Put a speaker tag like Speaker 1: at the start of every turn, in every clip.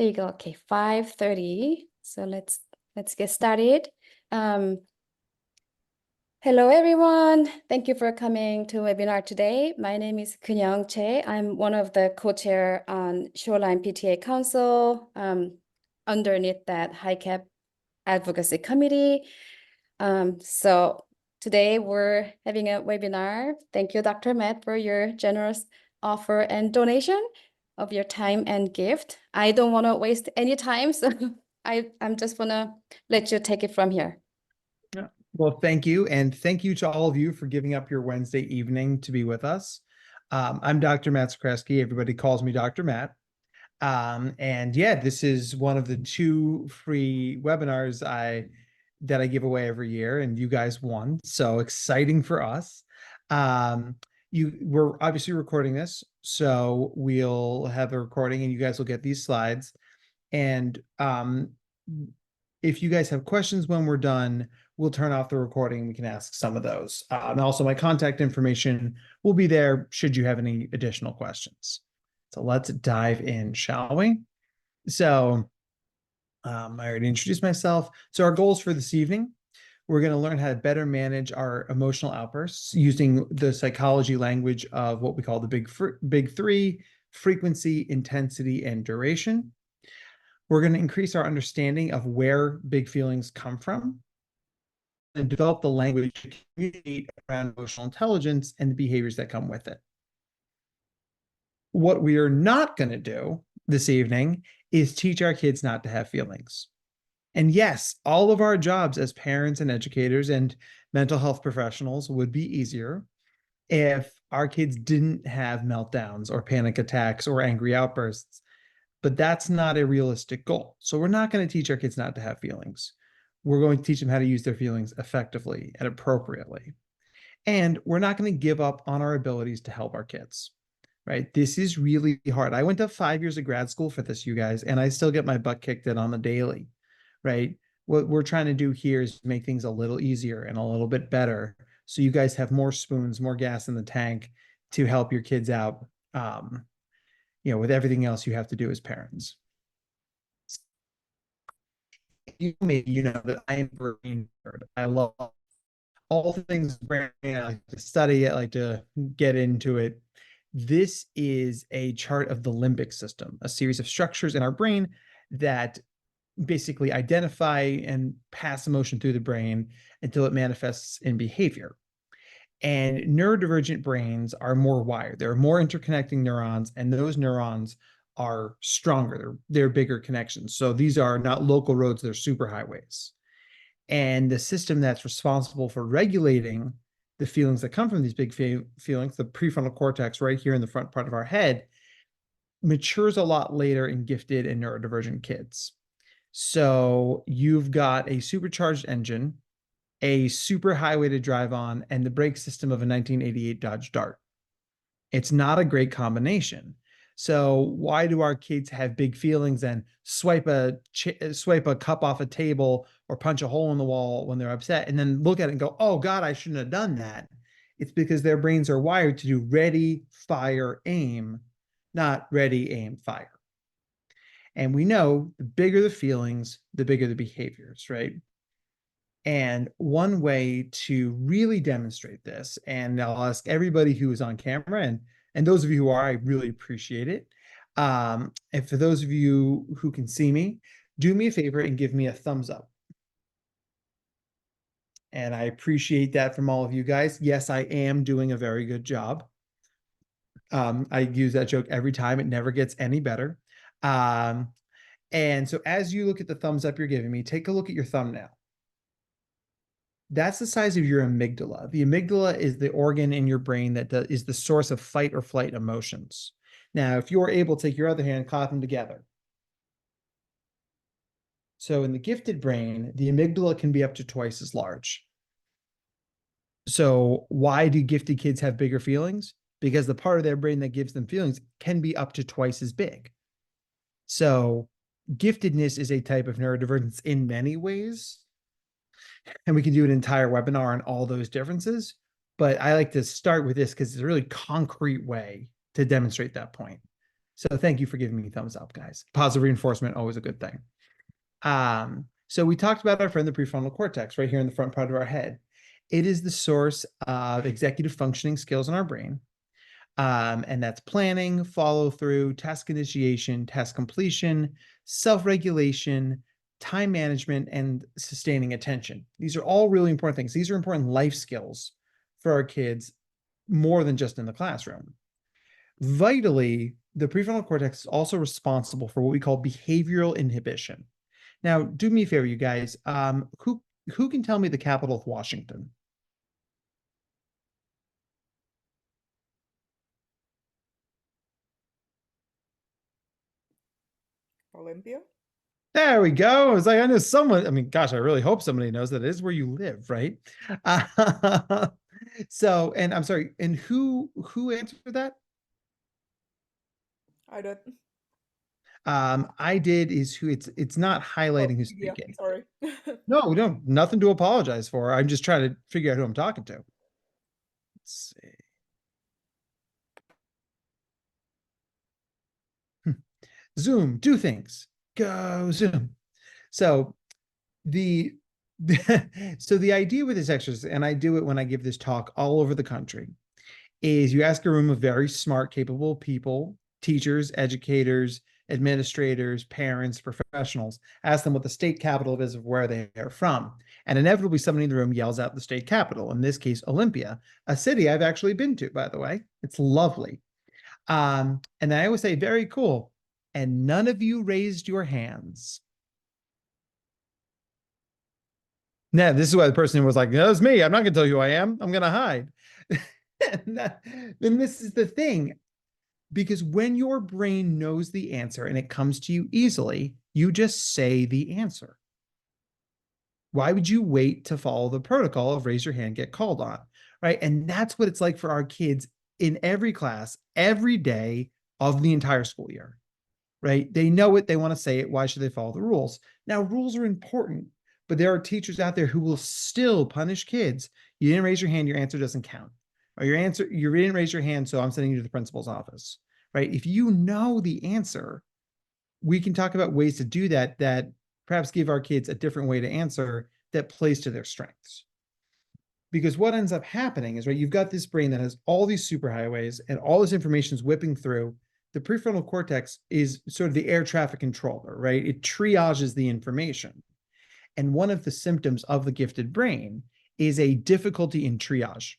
Speaker 1: There you go. Okay, 5:30. So let's get started. Hello, everyone. Thank you for coming to webinar today. My name is Kyung Che. I'm one of the co-chair on Shoreline PTA Council, underneath that HICAP Advocacy Committee. So today we're having a webinar. Thank you, Dr. Matt, for your generous offer and donation of your time and gift. I don't want to waste any time, so I'm just gonna let you take it from here.
Speaker 2: Yeah. Well, thank you. And thank you to all of you for giving up your Wednesday evening to be with us. I'm Dr. Matt Zakreski. Everybody calls me Dr. Matt. And yeah, this is one of the 2 free webinars that I give away every year, and you guys won. So exciting for us. We're obviously recording this, so we'll have a recording and you guys will get these slides. And if you guys have questions when we're done, we'll turn off the recording. We can ask some of those. And also my contact information will be there should you have any additional questions. So let's dive in, shall we? So I already introduced myself. So our goals for this evening, we're going to learn how to better manage our emotional outbursts using the psychology language of what we call the big 3: frequency, intensity, and duration. We're going to increase our understanding of where big feelings come from and develop the language to communicate around emotional intelligence and the behaviors that come with it. What we are not going to do this evening is teach our kids not to have feelings. And yes, all of our jobs as parents and educators and mental health professionals would be easier if our kids didn't have meltdowns or panic attacks or angry outbursts. But that's not a realistic goal. So we're not going to teach our kids not to have feelings. We're going to teach them how to use their feelings effectively and appropriately. And we're not going to give up on our abilities to help our kids, right? This is really hard. I went to 5 years of grad school for this, you guys, and I still get my butt kicked in on the daily, right? What we're trying to do here is make things a little easier and a little bit better so you guys have more spoons, more gas in the tank to help your kids out, with everything else you have to do as parents. Maybe you know that I am a brain nerd. I love all things brain. I like to study it, I like to get into it. This is a chart of the limbic system, a series of structures in our brain that basically identify and pass emotion through the brain until it manifests in behavior. And neurodivergent brains are more wired. There are more interconnecting neurons, and those neurons are stronger. They're bigger connections. So these are not local roads, they're superhighways. And the system that's responsible for regulating the feelings that come from these big feelings, the prefrontal cortex right here in the front part of our head, matures a lot later in gifted and neurodivergent kids. So you've got a supercharged engine, a super highway to drive on, and the brake system of a 1988 Dodge Dart. It's not a great combination. So why do our kids have big feelings and swipe a cup off a table or punch a hole in the wall when they're upset and then look at it and go, oh God, I shouldn't have done that? It's because their brains are wired to do ready, fire, aim, not ready, aim, fire. And we know the bigger the feelings, the bigger the behaviors, right? And one way to really demonstrate this, and I'll ask everybody who is on camera, and those of you who are, I really appreciate it. And for those of you who can see me, do me a favor and give me a thumbs up. And I appreciate that from all of you guys. Yes, I am doing a very good job. I use that joke every time. It never gets any better. And so as you look at the thumbs up you're giving me, take a look at your thumbnail. That's the size of your amygdala. The amygdala is the organ in your brain that is the source of fight or flight emotions. Now, if you're able to take your other hand, clap them together. So in the gifted brain, the amygdala can be up to twice as large. So why do gifted kids have bigger feelings? Because the part of their brain that gives them feelings can be up to twice as big. So giftedness is a type of neurodivergence in many ways. And we can do an entire webinar on all those differences. But I like to start with this because it's a really concrete way to demonstrate that point. So thank you for giving me thumbs up, guys. Positive reinforcement, always a good thing. So we talked about our friend, the prefrontal cortex, right here in the front part of our head. It is the source of executive functioning skills in our brain. And that's planning, follow through, task initiation, task completion, self-regulation, time management, and sustaining attention. These are all really important things. These are important life skills for our kids, more than just in the classroom. Vitally, the prefrontal cortex is also responsible for what we call behavioral inhibition. Now, do me a favor, you guys. Who can tell me the capital of Washington?
Speaker 3: Olympia?
Speaker 2: There we go. It's like I know someone. I mean, gosh, I really hope somebody knows that it is where you live, right? So, and I'm sorry, and who answered that?
Speaker 3: I don't.
Speaker 2: I did is who it's not highlighting who's
Speaker 3: Yeah,
Speaker 2: speaking.
Speaker 3: sorry.
Speaker 2: No, nothing to apologize for. I'm just trying to figure out who I'm talking to. Let's see. Zoom, do things. Go Zoom. So the so the idea with this exercise, and I do it when I give this talk all over the country, is you ask a room of very smart, capable people, teachers, educators, administrators, parents, professionals, ask them what the state capital is of where they are from. And inevitably, somebody in the room yells out the state capital, in this case, Olympia, a city I've actually been to, by the way. It's lovely. And then I always say, very cool. And none of you raised your hands. Now, this is why the person was like, that's me. I'm not going to tell you who I am. I'm going to hide. Then this is the thing. Because when your brain knows the answer and it comes to you easily, you just say the answer. Why would you wait to follow the protocol of raise your hand, get called on, right? And that's what it's like for our kids in every class, every day of the entire school year, right? They know it, they want to say it. Why should they follow the rules? Now, rules are important, but there are teachers out there who will still punish kids. You didn't raise your hand, your answer doesn't count. Or you didn't raise your hand, so I'm sending you to the principal's office, right? If you know the answer, we can talk about ways to do that perhaps give our kids a different way to answer that plays to their strengths. Because what ends up happening is, right, you've got this brain that has all these superhighways and all this information is whipping through. The prefrontal cortex is sort of the air traffic controller, right? It triages the information. And one of the symptoms of the gifted brain is a difficulty in triage.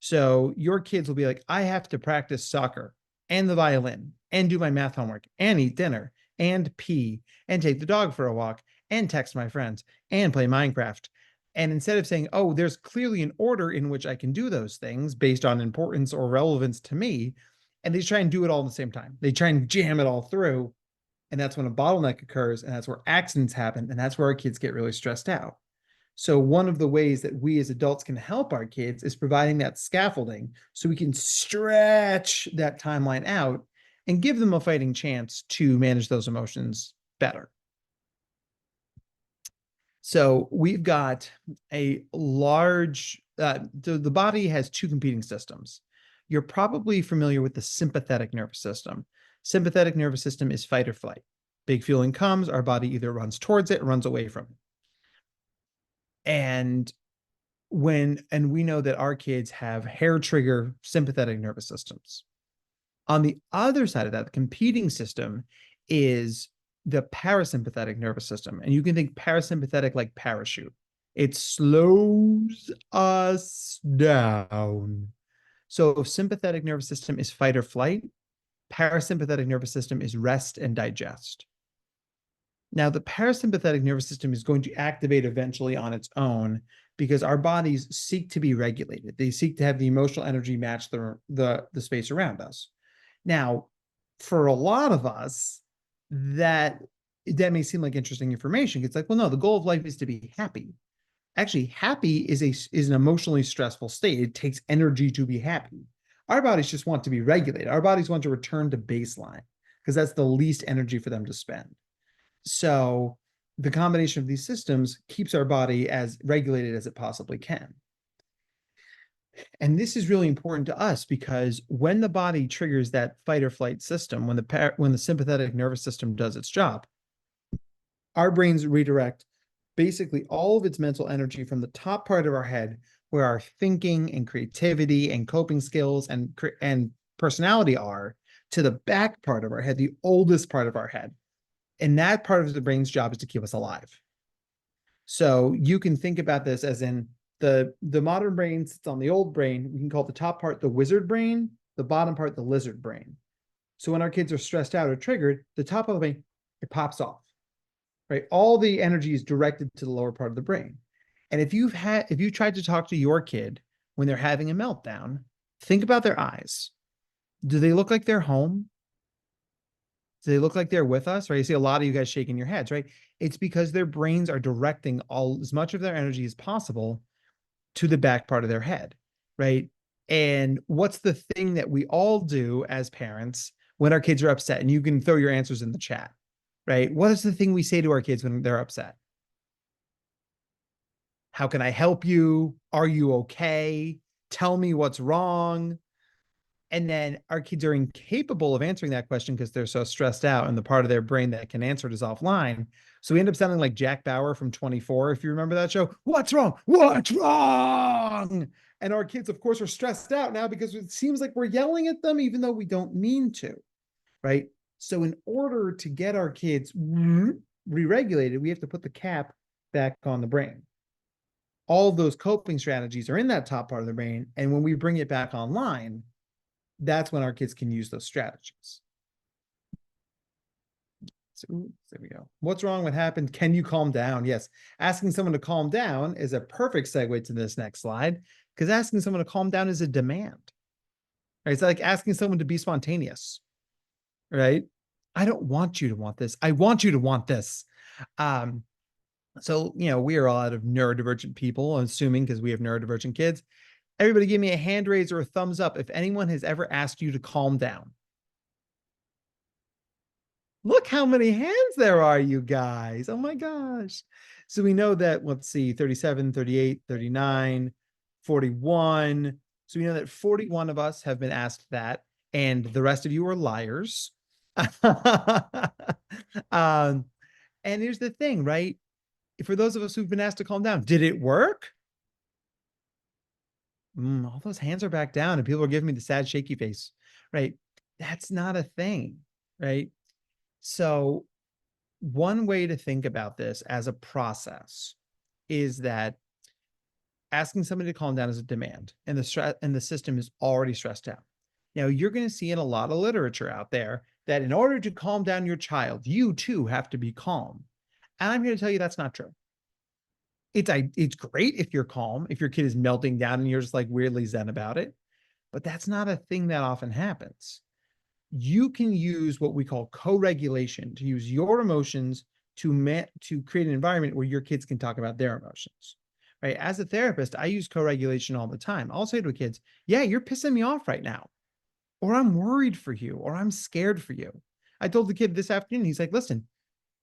Speaker 2: So your kids will be like, I have to practice soccer and the violin and do my math homework and eat dinner and pee and take the dog for a walk and text my friends and play Minecraft. And instead of saying, oh, there's clearly an order in which I can do those things based on importance or relevance to me, and they try and do it all at the same time. They try and jam it all through. And that's when a bottleneck occurs, and that's where accidents happen, and that's where our kids get really stressed out. So one of the ways that we as adults can help our kids is providing that scaffolding so we can stretch that timeline out and give them a fighting chance to manage those emotions better. So we've got a large, the body has two competing systems. You're probably familiar with the sympathetic nervous system. Sympathetic nervous system is fight or flight. Big feeling comes, our body either runs towards it or runs away from it. And we know that our kids have hair trigger sympathetic nervous systems. On the other side of that, the competing system is the parasympathetic nervous system. And you can think parasympathetic like parachute. It slows us down. So if sympathetic nervous system is fight or flight, parasympathetic nervous system is rest and digest. Now, the parasympathetic nervous system is going to activate eventually on its own because our bodies seek to be regulated. They seek to have the emotional energy match the space around us. Now, for a lot of us, that may seem like interesting information. It's like, well, no, the goal of life is to be happy. Actually, happy is an emotionally stressful state. It takes energy to be happy. Our bodies just want to be regulated. Our bodies want to return to baseline because that's the least energy for them to spend. So the combination of these systems keeps our body as regulated as it possibly can. And this is really important to us because when the body triggers that fight or flight system, when the sympathetic nervous system does its job, our brains redirect basically all of its mental energy from the top part of our head, where our thinking and creativity and coping skills and personality are, to the back part of our head, the oldest part of our head. And that part of the brain's job is to keep us alive. So you can think about this as in the modern brain sits on the old brain. We can call the top part the wizard brain, the bottom part the lizard brain. So when our kids are stressed out or triggered, the top of the brain, it pops off, right? All the energy is directed to the lower part of the brain. And if you tried to talk to your kid when they're having a meltdown, think about their eyes. Do they look like they're home? Do they look like they're with us? Right? You see a lot of you guys shaking your heads, right? It's because their brains are directing as much of their energy as possible to the back part of their head, right? And what's the thing that we all do as parents when our kids are upset? And you can throw your answers in the chat, right? What is the thing we say to our kids when they're upset? How can I help you? Are you okay? Tell me what's wrong. And then our kids are incapable of answering that question because they're so stressed out and the part of their brain that can answer it is offline. So we end up sounding like Jack Bauer from 24, if you remember that show. What's wrong? What's wrong? And our kids, of course, are stressed out now because it seems like we're yelling at them, even though we don't mean to, right? So in order to get our kids re-regulated, we have to put the cap back on the brain. All of those coping strategies are in that top part of the brain. And when we bring it back online, that's when our kids can use those strategies. So, there we go. What's wrong? What happened? Can you calm down? Yes. Asking someone to calm down is a perfect segue to this next slide, because asking someone to calm down is a demand. Right? It's like asking someone to be spontaneous, right? I don't want you to want this. I want you to want this. So, we are all out of neurodivergent people, I'm assuming, because we have neurodivergent kids. Everybody give me a hand raise or a thumbs up if anyone has ever asked you to calm down. Look how many hands there are, you guys. Oh my gosh. So we know that, let's see, 37, 38, 39, 41. So we know that 41 of us have been asked that, and the rest of you are liars. And here's the thing, right? For those of us who've been asked to calm down, did it work? All those hands are back down and people are giving me the sad, shaky face, right? That's not a thing, right? So one way to think about this as a process is that asking somebody to calm down is a demand, and the system is already stressed out. Now, you're going to see in a lot of literature out there that in order to calm down your child, you too have to be calm. And I'm here to tell you that's not true. It's great if you're calm, if your kid is melting down and you're just like weirdly zen about it, but that's not a thing that often happens. You can use what we call co-regulation to use your emotions to create an environment where your kids can talk about their emotions, right? As a therapist, I use co-regulation all the time. I'll say to kids, yeah, you're pissing me off right now, or I'm worried for you, or I'm scared for you. I told the kid this afternoon, he's like, listen,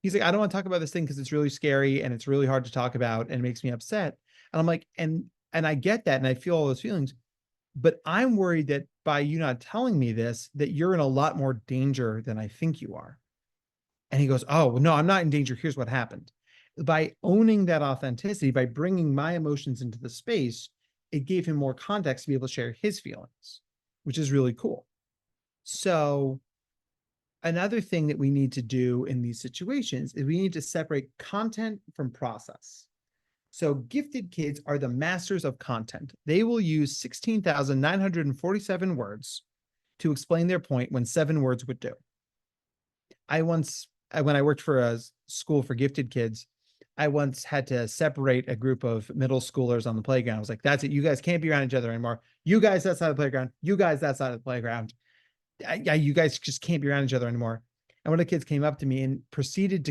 Speaker 2: he's like, I don't want to talk about this thing because it's really scary and it's really hard to talk about and it makes me upset. And I'm like, and I get that and I feel all those feelings, but I'm worried that by you not telling me this, that you're in a lot more danger than I think you are. And he goes, oh, well, no, I'm not in danger. Here's what happened. By owning that authenticity, by bringing my emotions into the space, it gave him more context to be able to share his feelings, which is really cool. So another thing that we need to do in these situations is we need to separate content from process. So gifted kids are the masters of content. They will use 16,947 words to explain their point when 7 words would do. When I worked for a school for gifted kids, I once had to separate a group of middle schoolers on the playground. I was like, that's it. You guys can't be around each other anymore. You guys, that side of the playground. You guys, that side of the playground. You guys just can't be around each other anymore. And one of the kids came up to me and proceeded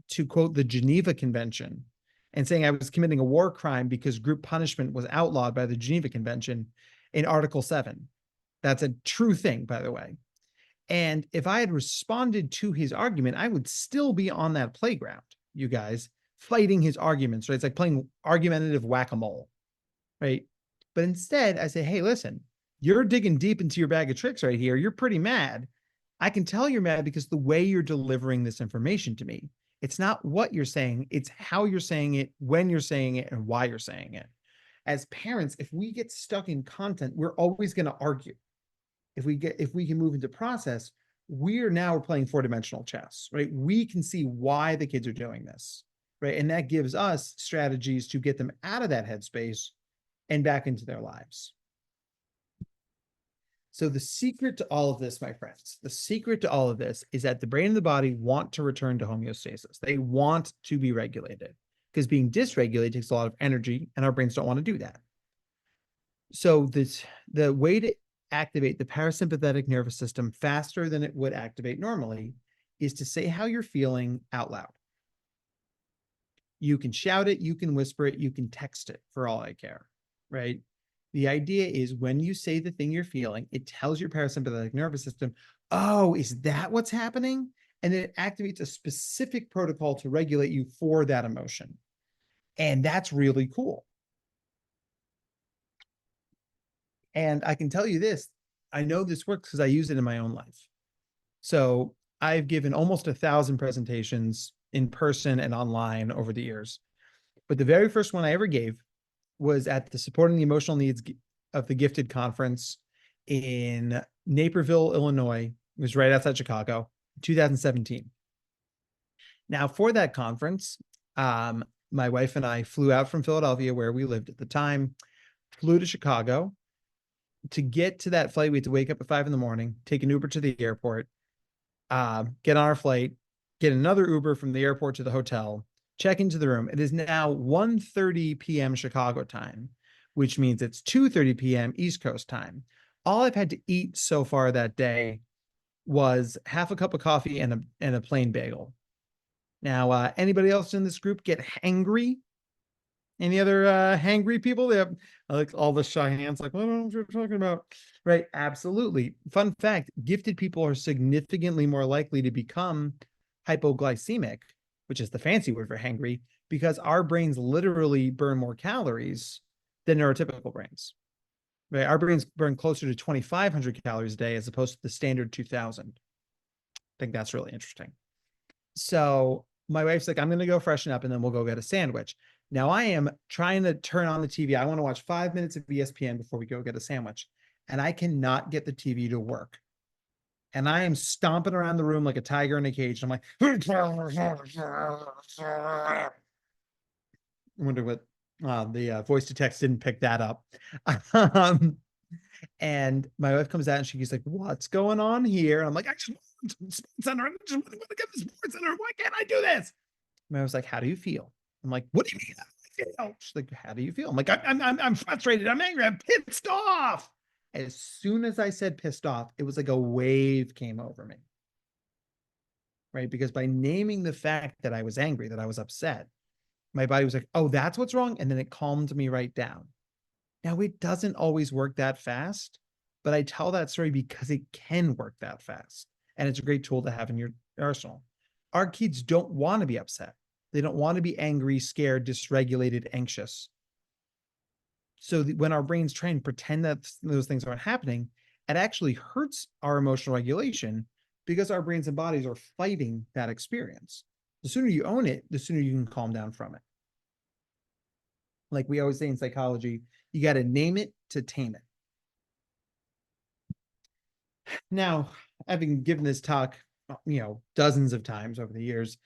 Speaker 2: to quote the Geneva Convention and saying I was committing a war crime because group punishment was outlawed by the Geneva Convention in Article 7. That's a true thing, by the way. And if I had responded to his argument, I would still be on that playground, you guys, fighting his arguments, right? It's like playing argumentative whack-a-mole, right? But instead, I say, hey, listen, you're digging deep into your bag of tricks right here. You're pretty mad. I can tell you're mad because the way you're delivering this information to me, it's not what you're saying, it's how you're saying it, when you're saying it, and why you're saying it. As parents, if we get stuck in content, we're always going to argue. If we can move into process, we're now playing four-dimensional chess, right? We can see why the kids are doing this, right? And that gives us strategies to get them out of that headspace and back into their lives. So the secret to all of this, my friends, the secret to all of this is that the brain and the body want to return to homeostasis. They want to be regulated because being dysregulated takes a lot of energy and our brains don't want to do that. So the way to activate the parasympathetic nervous system faster than it would activate normally is to say how you're feeling out loud. You can shout it, you can whisper it, you can text it for all I care, right? The idea is when you say the thing you're feeling, it tells your parasympathetic nervous system, oh, is that what's happening? And then it activates a specific protocol to regulate you for that emotion. And that's really cool. And I can tell you this, I know this works because I use it in my own life. So I've given almost 1,000 presentations in person and online over the years. But the very first one I ever gave was at the Supporting the Emotional Needs of the Gifted conference in Naperville, Illinois. It was right outside Chicago, 2017. Now, for that conference, my wife and I flew out from Philadelphia, where we lived at the time, flew to Chicago. To get to that flight, we had to wake up at 5 a.m, take an Uber to the airport, get on our flight, get another Uber from the airport to the hotel, check into the room. It is now 1:30 p.m. Chicago time, which means it's 2:30 p.m. East Coast time. All I've had to eat so far that day was half a cup of coffee and a plain bagel. Now, anybody else in this group get hangry? Any other hangry people? They have like all the shy hands, like, I don't know what you're talking about. Right. Absolutely. Fun fact, gifted people are significantly more likely to become hypoglycemic, which is the fancy word for hangry, because our brains literally burn more calories than neurotypical brains. Right. Our brains burn closer to 2,500 calories a day as opposed to the standard 2,000. I think that's really interesting. So my wife's like, I'm going to go freshen up and then we'll go get a sandwich. Now I am trying to turn on the TV. I want to watch 5 minutes of ESPN before we go get a sandwich. And I cannot get the TV to work. And I am stomping around the room like a tiger in a cage. I'm like, I wonder what the voice to text didn't pick that up. And my wife comes out and she's like, what's going on here? And I'm like, I just want to Sports Center. I just want to get the Sports Center. Why can't I do this? And I was like, how do you feel? I'm like, what do you mean? She's like, how do you feel? I'm like, I'm frustrated. I'm angry. I'm pissed off. As soon as I said pissed off, it was like a wave came over me. Right? Because by naming the fact that I was angry, that I was upset, my body was like, oh, that's what's wrong. And then it calmed me right down. Now, it doesn't always work that fast, but I tell that story because it can work that fast. And it's a great tool to have in your arsenal. Our kids don't want to be upset. They don't want to be angry, scared, dysregulated, anxious. So when our brains try and pretend that those things aren't happening, it actually hurts our emotional regulation because our brains and bodies are fighting that experience. The sooner you own it, the sooner you can calm down from it. Like we always say in psychology, you got to name it to tame it. Now, having given this talk, dozens of times over the years,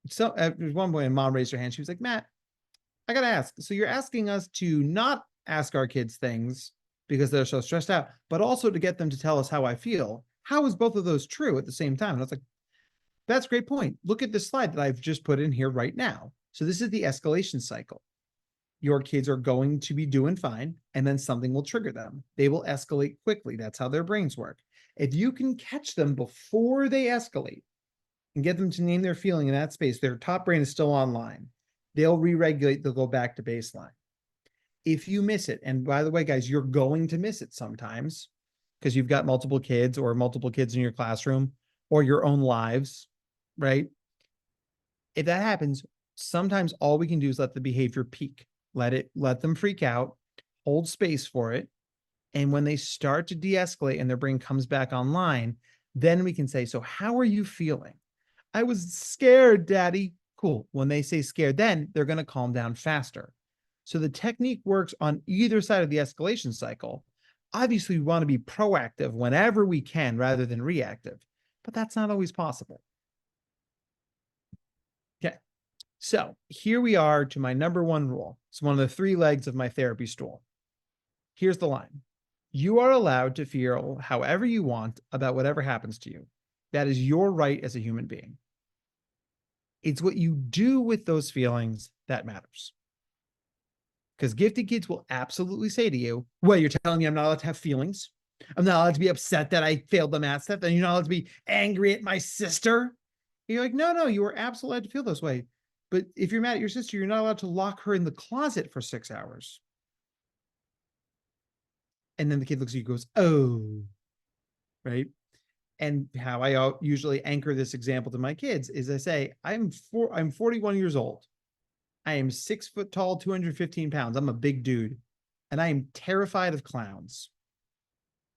Speaker 2: so at one point, mom raised her hand. She was like, Matt, I got to ask. So you're asking us to not ask our kids things because they're so stressed out, but also to get them to tell us how I feel. How is both of those true at the same time? And I was like, that's a great point. Look at this slide that I've just put in here right now. So this is the escalation cycle. Your kids are going to be doing fine, and then something will trigger them. They will escalate quickly. That's how their brains work. If you can catch them before they escalate and get them to name their feeling in that space, their top brain is still online. They'll re-regulate, they'll go back to baseline. If you miss it, and by the way, guys, you're going to miss it sometimes because you've got multiple kids or multiple kids in your classroom or your own lives, right? If that happens, sometimes all we can do is let the behavior peak. let them freak out, hold space for it. And when they start to de-escalate and their brain comes back online, then we can say, so how are you feeling? I was scared, Daddy. Cool. When they say scared, then they're going to calm down faster. So the technique works on either side of the escalation cycle. Obviously, we want to be proactive whenever we can rather than reactive, but that's not always possible. Okay. So here we are to my number one rule. It's one of the 3 legs of my therapy stool. Here's the line. You are allowed to feel however you want about whatever happens to you. That is your right as a human being. It's what you do with those feelings that matters. Because gifted kids will absolutely say to you, well, you're telling me I'm not allowed to have feelings. I'm not allowed to be upset that I failed the math test. And you're not allowed to be angry at my sister. And you're like, no, you are absolutely allowed to feel this way. But if you're mad at your sister, you're not allowed to lock her in the closet for 6 hours. And then the kid looks at you and goes, oh, right? And how I usually anchor this example to my kids is I say, I'm 41 years old. I am 6 foot tall, 215 pounds. I'm a big dude. And I am terrified of clowns.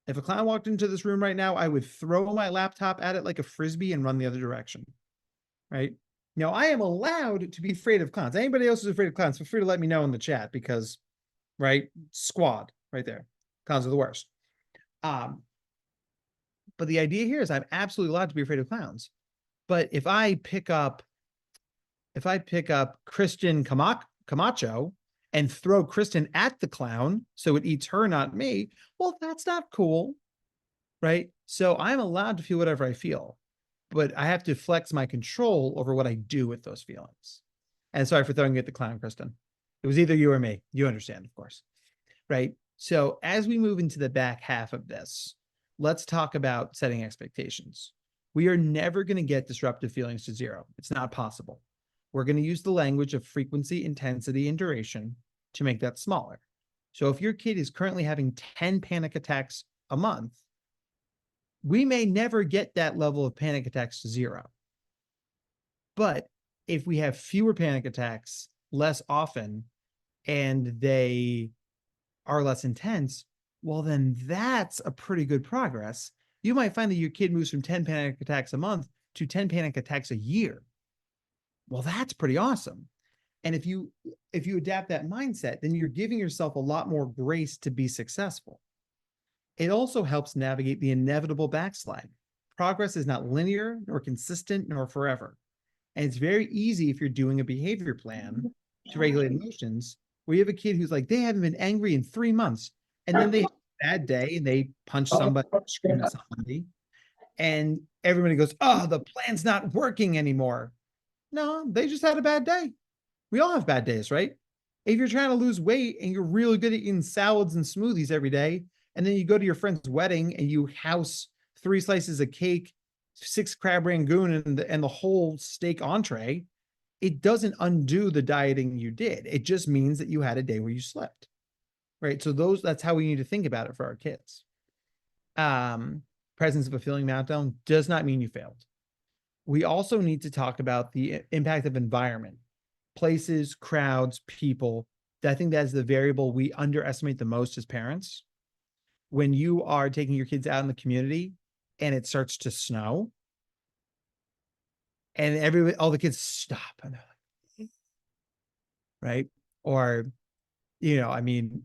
Speaker 2: If a clown walked into this room right now, I would throw my laptop at it like a frisbee and run the other direction. Right? Now, I am allowed to be afraid of clowns. Anybody else who's afraid of clowns, feel free to let me know in the chat because, right? Squad right there. Clowns are the worst. But the idea here is I'm absolutely allowed to be afraid of clowns. But if I pick up Kristen Camacho and throw Kristen at the clown so it eats her, not me, well, that's not cool, right? So I'm allowed to feel whatever I feel, but I have to flex my control over what I do with those feelings. And sorry for throwing you at the clown, Kristen. It was either you or me. You understand, of course, right? So as we move into the back half of this, let's talk about setting expectations. We are never going to get disruptive feelings to 0. It's not possible. We're going to use the language of frequency, intensity, and duration to make that smaller. So if your kid is currently having 10 panic attacks a month, we may never get that level of panic attacks to 0. But if we have fewer panic attacks less often and they are less intense, well, then that's a pretty good progress. You might find that your kid moves from 10 panic attacks a month to 10 panic attacks a year. Well, that's pretty awesome. And if you adapt that mindset, then you're giving yourself a lot more grace to be successful. It also helps navigate the inevitable backslide. Progress is not linear, nor consistent, nor forever. And it's very easy if you're doing a behavior plan to regulate emotions, where you have a kid who's like, they haven't been angry in 3 months. And then they have a bad day and they punch somebody, scream at somebody. And everybody goes, oh, the plan's not working anymore. No, they just had a bad day. We all have bad days, right? If you're trying to lose weight and you're really good at eating salads and smoothies every day, and then you go to your friend's wedding and you house 3 slices of cake, 6 crab rangoon, and the whole steak entree, it doesn't undo the dieting you did. It just means that you had a day where you slept, right? So that's how we need to think about it for our kids. Presence of a feeling meltdown does not mean you failed. We also need to talk about the impact of environment, places, crowds, people. I think that's the variable we underestimate the most as parents. When you are taking your kids out in the community and it starts to snow and all the kids stop and they're like, right? Or, I mean,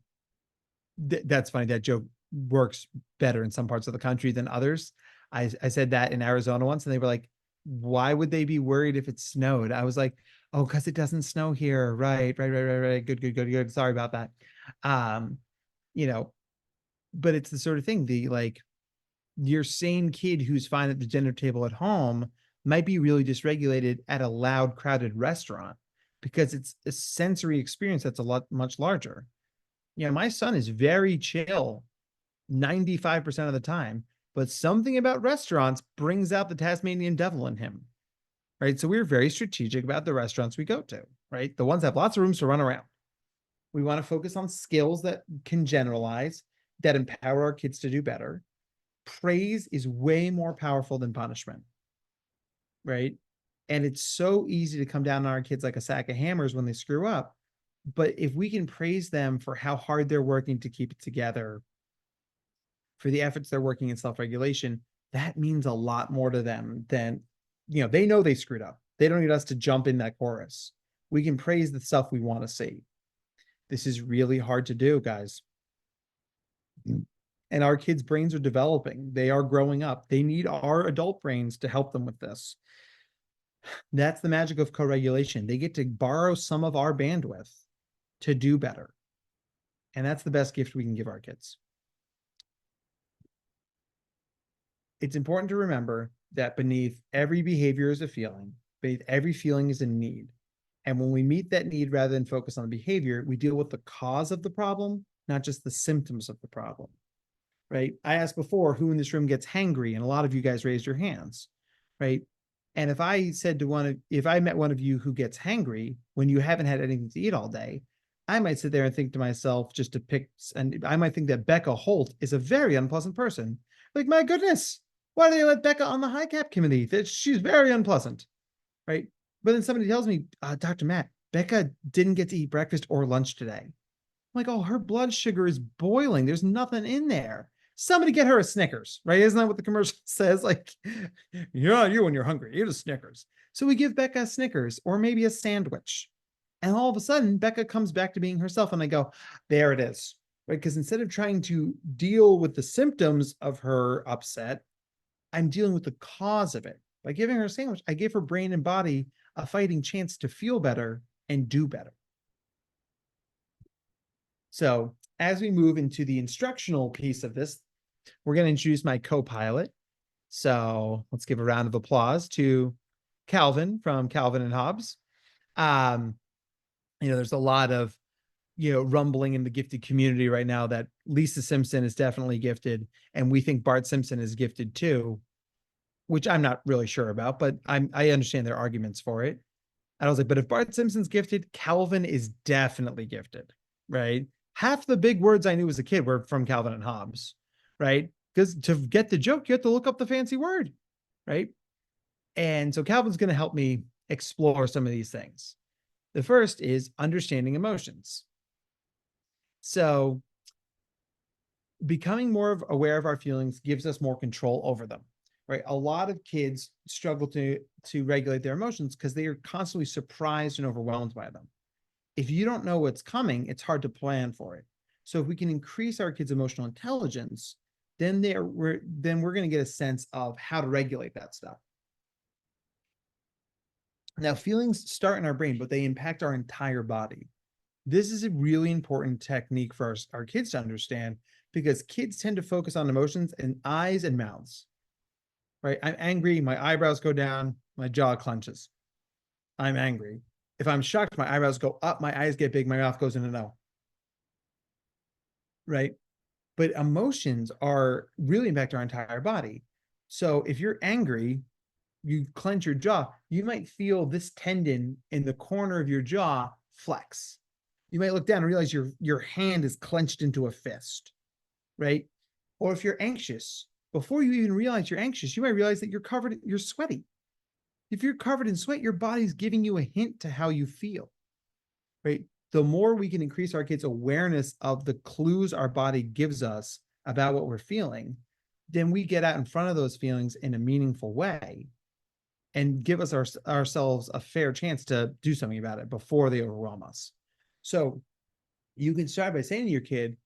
Speaker 2: that's funny. That joke works better in some parts of the country than others. I said that in Arizona once and they were like, why would they be worried if it snowed? I was like, oh, because it doesn't snow here. Right. Good. Sorry about that. But it's the sort of thing, your same kid who's fine at the dinner table at home might be really dysregulated at a loud, crowded restaurant because it's a sensory experience that's much larger. My son is very chill 95% of the time, but something about restaurants brings out the Tasmanian devil in him, right? So we're very strategic about the restaurants we go to, right? The ones that have lots of rooms to run around. We want to focus on skills that can generalize, that empower our kids to do better. Praise is way more powerful than punishment, right? And it's so easy to come down on our kids like a sack of hammers when they screw up. But if we can praise them for how hard they're working to keep it together, for the efforts they're working in self-regulation, that means a lot more to them than, they know they screwed up. They don't need us to jump in that chorus. We can praise the stuff we want to see. This is really hard to do, guys. And our kids' brains are developing. They are growing up. They need our adult brains to help them with this. That's the magic of co-regulation. They get to borrow some of our bandwidth to do better. And that's the best gift we can give our kids. It's important to remember that beneath every behavior is a feeling, beneath every feeling is a need. And when we meet that need rather than focus on the behavior, we deal with the cause of the problem, not just the symptoms of the problem. Right? I asked before who in this room gets hangry, and a lot of you guys raised your hands, right? And if I met one of you who gets hangry when you haven't had anything to eat all day, I might sit there and think to myself, just to pick, and I might think that Becca Holt is a very unpleasant person. Like, my goodness, why do they let Becca on the high cap committee? That she's very unpleasant, right? But then somebody tells me, Dr. Matt, Becca didn't get to eat breakfast or lunch today. I'm like, oh, her blood sugar is boiling. There's nothing in there. Somebody get her a Snickers, right? Isn't that what the commercial says? Like, you're not you when you're hungry, eat a Snickers. So we give Becca a Snickers or maybe a sandwich. And all of a sudden, Becca comes back to being herself. And I go, there it is, right? Because instead of trying to deal with the symptoms of her upset, I'm dealing with the cause of it. By giving her a sandwich, I gave her brain and body a fighting chance to feel better and do better. So as we move into the instructional piece of this, we're going to introduce my co-pilot. So let's give a round of applause to Calvin from Calvin and Hobbes. There's a lot of, rumbling in the gifted community right now that Lisa Simpson is definitely gifted. And we think Bart Simpson is gifted too, which I'm not really sure about, but I understand their arguments for it. And I was like, but if Bart Simpson's gifted, Calvin is definitely gifted, right? Half the big words I knew as a kid were from Calvin and Hobbes, right? Because to get the joke, you have to look up the fancy word, right? And so Calvin's going to help me explore some of these things. The first is understanding emotions. So becoming more aware of our feelings gives us more control over them, right? A lot of kids struggle to regulate their emotions because they are constantly surprised and overwhelmed by them. If you don't know what's coming, it's hard to plan for it. So if we can increase our kids' emotional intelligence, then we're going to get a sense of how to regulate that stuff. Now, feelings start in our brain, but they impact our entire body. This is a really important technique for our kids to understand, because kids tend to focus on emotions in eyes and mouths, right? I'm angry, my eyebrows go down, my jaw clenches. I'm angry. If I'm shocked, my eyebrows go up, my eyes get big, my mouth goes into no. Right? But emotions are really impact our entire body. So if you're angry, you clench your jaw, you might feel this tendon in the corner of your jaw flex. You might look down and realize your hand is clenched into a fist, right? Or if you're anxious, before you even realize you're anxious, you might realize that you're sweaty. If you're covered in sweat, your body's giving you a hint to how you feel, right? The more we can increase our kids' awareness of the clues our body gives us about what we're feeling, then we get out in front of those feelings in a meaningful way and give us ourselves a fair chance to do something about it before they overwhelm us. So you can start by saying to your kid,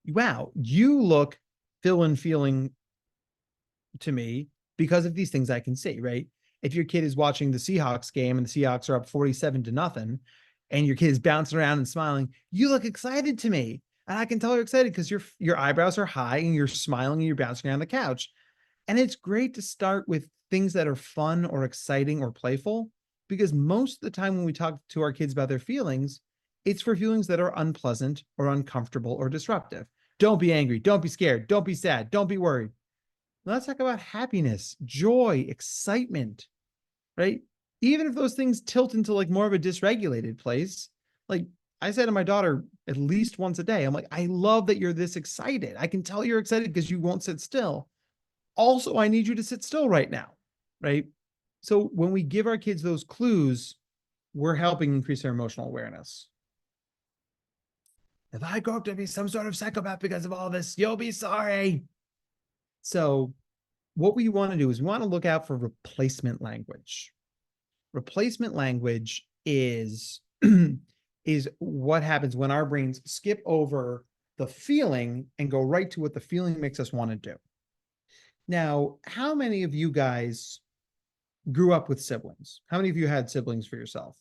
Speaker 2: wow, you look feeling to me because of these things I can see, right? If your kid is watching the Seahawks game and the Seahawks are up 47-0, and your kid is bouncing around and smiling, you look excited to me. And I can tell you're excited because your eyebrows are high and you're smiling and you're bouncing around the couch. And it's great to start with things that are fun or exciting or playful, because most of the time when we talk to our kids about their feelings, it's for feelings that are unpleasant or uncomfortable or disruptive. Don't be angry. Don't be scared. Don't be sad. Don't be worried. Let's talk about happiness, joy, excitement, right? Even if those things tilt into like more of a dysregulated place, like I say to my daughter at least once a day, I'm like, I love that you're this excited. I can tell you're excited because you won't sit still. Also, I need you to sit still right now, right? So when we give our kids those clues, we're helping increase their emotional awareness. If I grow up to be some sort of psychopath because of all this, you'll be sorry. So what we want to do is we want to look out for replacement language. Replacement language is is what happens when our brains skip over the feeling and go right to what the feeling makes us want to do. Now, how many of you guys grew up with siblings? How many of you had siblings for yourself?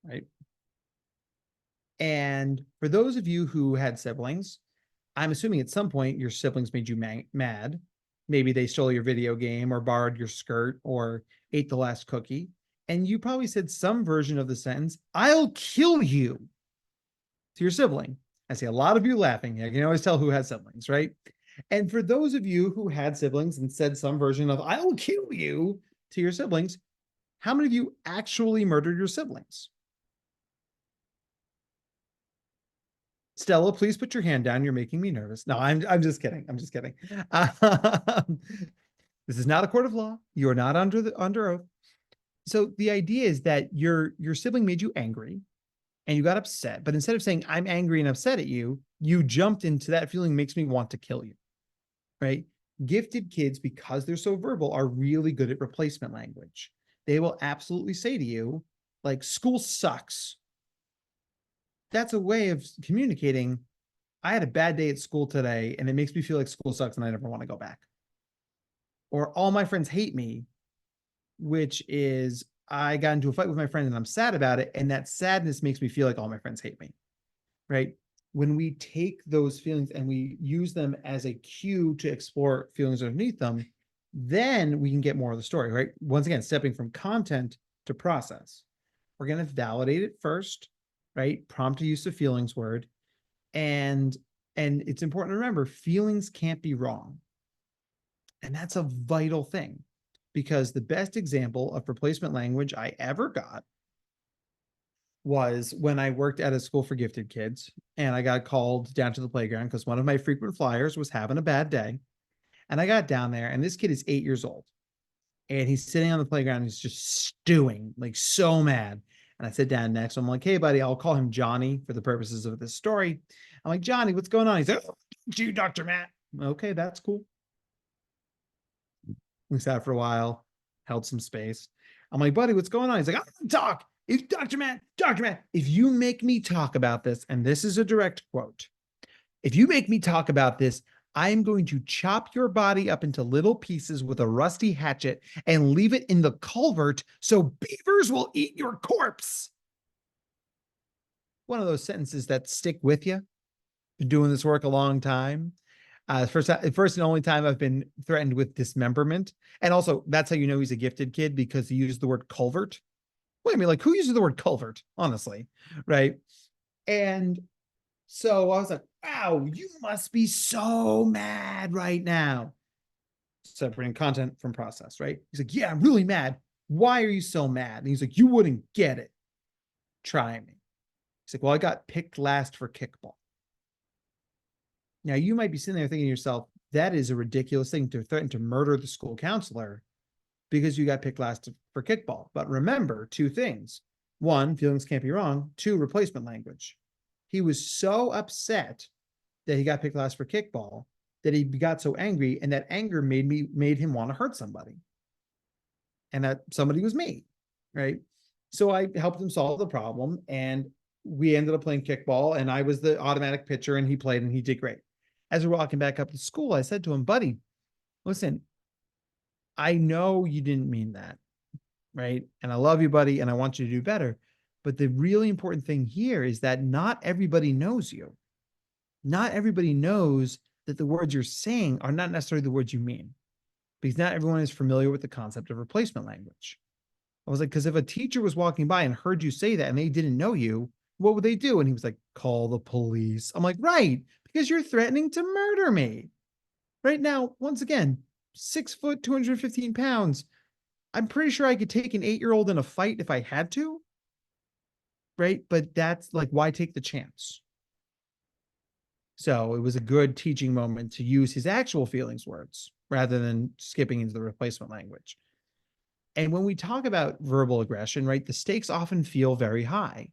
Speaker 2: Right? And for those of you who had siblings, I'm assuming at some point your siblings made you mad. Maybe they stole your video game or borrowed your skirt or ate the last cookie. And you probably said some version of the sentence, "I'll kill you," to your sibling. I see a lot of you laughing. I can always tell who has siblings, right? And for those of you who had siblings and said some version of "I'll kill you" to your siblings, how many of you actually murdered your siblings? Stella, please put your hand down. You're making me nervous. No, I'm just kidding. I'm just kidding. This is not a court of law. You are not under oath. So the idea is that your sibling made you angry and you got upset, but instead of saying I'm angry and upset at you, you jumped into that feeling makes me want to kill you. Right? Gifted kids, because they're so verbal, are really good at replacement language. They will absolutely say to you, like, school sucks. That's a way of communicating. I had a bad day at school today and it makes me feel like school sucks and I never want to go back. Or all my friends hate me, which is I got into a fight with my friend and I'm sad about it. And that sadness makes me feel like all my friends hate me. Right? When we take those feelings and we use them as a cue to explore feelings underneath them, then we can get more of the story, right? Once again, stepping from content to process. We're going to validate it first, right? Prompt a use of feelings word. And it's important to remember feelings can't be wrong. And that's a vital thing because the best example of replacement language I ever got was when I worked at a school for gifted kids and I got called down to the playground because one of my frequent flyers was having a bad day. And I got down there and this kid is 8 years old and he's sitting on the playground. And he's just stewing, like so mad. And I sit down next to him. I'm like, hey, buddy, I'll call him Johnny for the purposes of this story. I'm like, Johnny, what's going on? He's like, oh, you, Dr. Matt. Okay, that's cool. We sat for a while, held some space. I'm like, buddy, what's going on? He's like, I don't want to talk. If Dr. Matt, if you make me talk about this, and this is a direct quote, if you make me talk about this, I am going to chop your body up into little pieces with a rusty hatchet and leave it in the culvert so beavers will eat your corpse. One of those sentences that stick with you. Been doing this work a long time. First and only time I've been threatened with dismemberment. And also, that's how you know he's a gifted kid because he used the word culvert. Wait a minute, like who uses the word culvert? Honestly, right? And so I was like, wow, you must be so mad right now. Separating content from process, right? He's like, yeah, I'm really mad. Why are you so mad? And he's like, you wouldn't get it. Try me. He's like, well, I got picked last for kickball. Now, you might be sitting there thinking to yourself, that is a ridiculous thing to threaten to murder the school counselor because you got picked last for kickball. But remember two things. One, feelings can't be wrong. Two, replacement language. He was so upset that he got picked last for kickball that he got so angry, and that anger made him want to hurt somebody. And that somebody was me, right? So I helped him solve the problem, and we ended up playing kickball, and I was the automatic pitcher, and he played, and he did great. As we're walking back up to school, I said to him, buddy, listen, I know you didn't mean that, right? And I love you, buddy, and I want you to do better. But the really important thing here is that not everybody knows you. Not everybody knows that the words you're saying are not necessarily the words you mean, because not everyone is familiar with the concept of replacement language. I was like, because if a teacher was walking by and heard you say that and they didn't know you, what would they do? And he was like, call the police. I'm like, right, because you're threatening to murder me. Right now, once again, 6 foot, 215 pounds. I'm pretty sure I could take an 8-year-old in a fight if I had to. Right. But that's like, why take the chance? So it was a good teaching moment to use his actual feelings words rather than skipping into the replacement language. And when we talk about verbal aggression, right, the stakes often feel very high.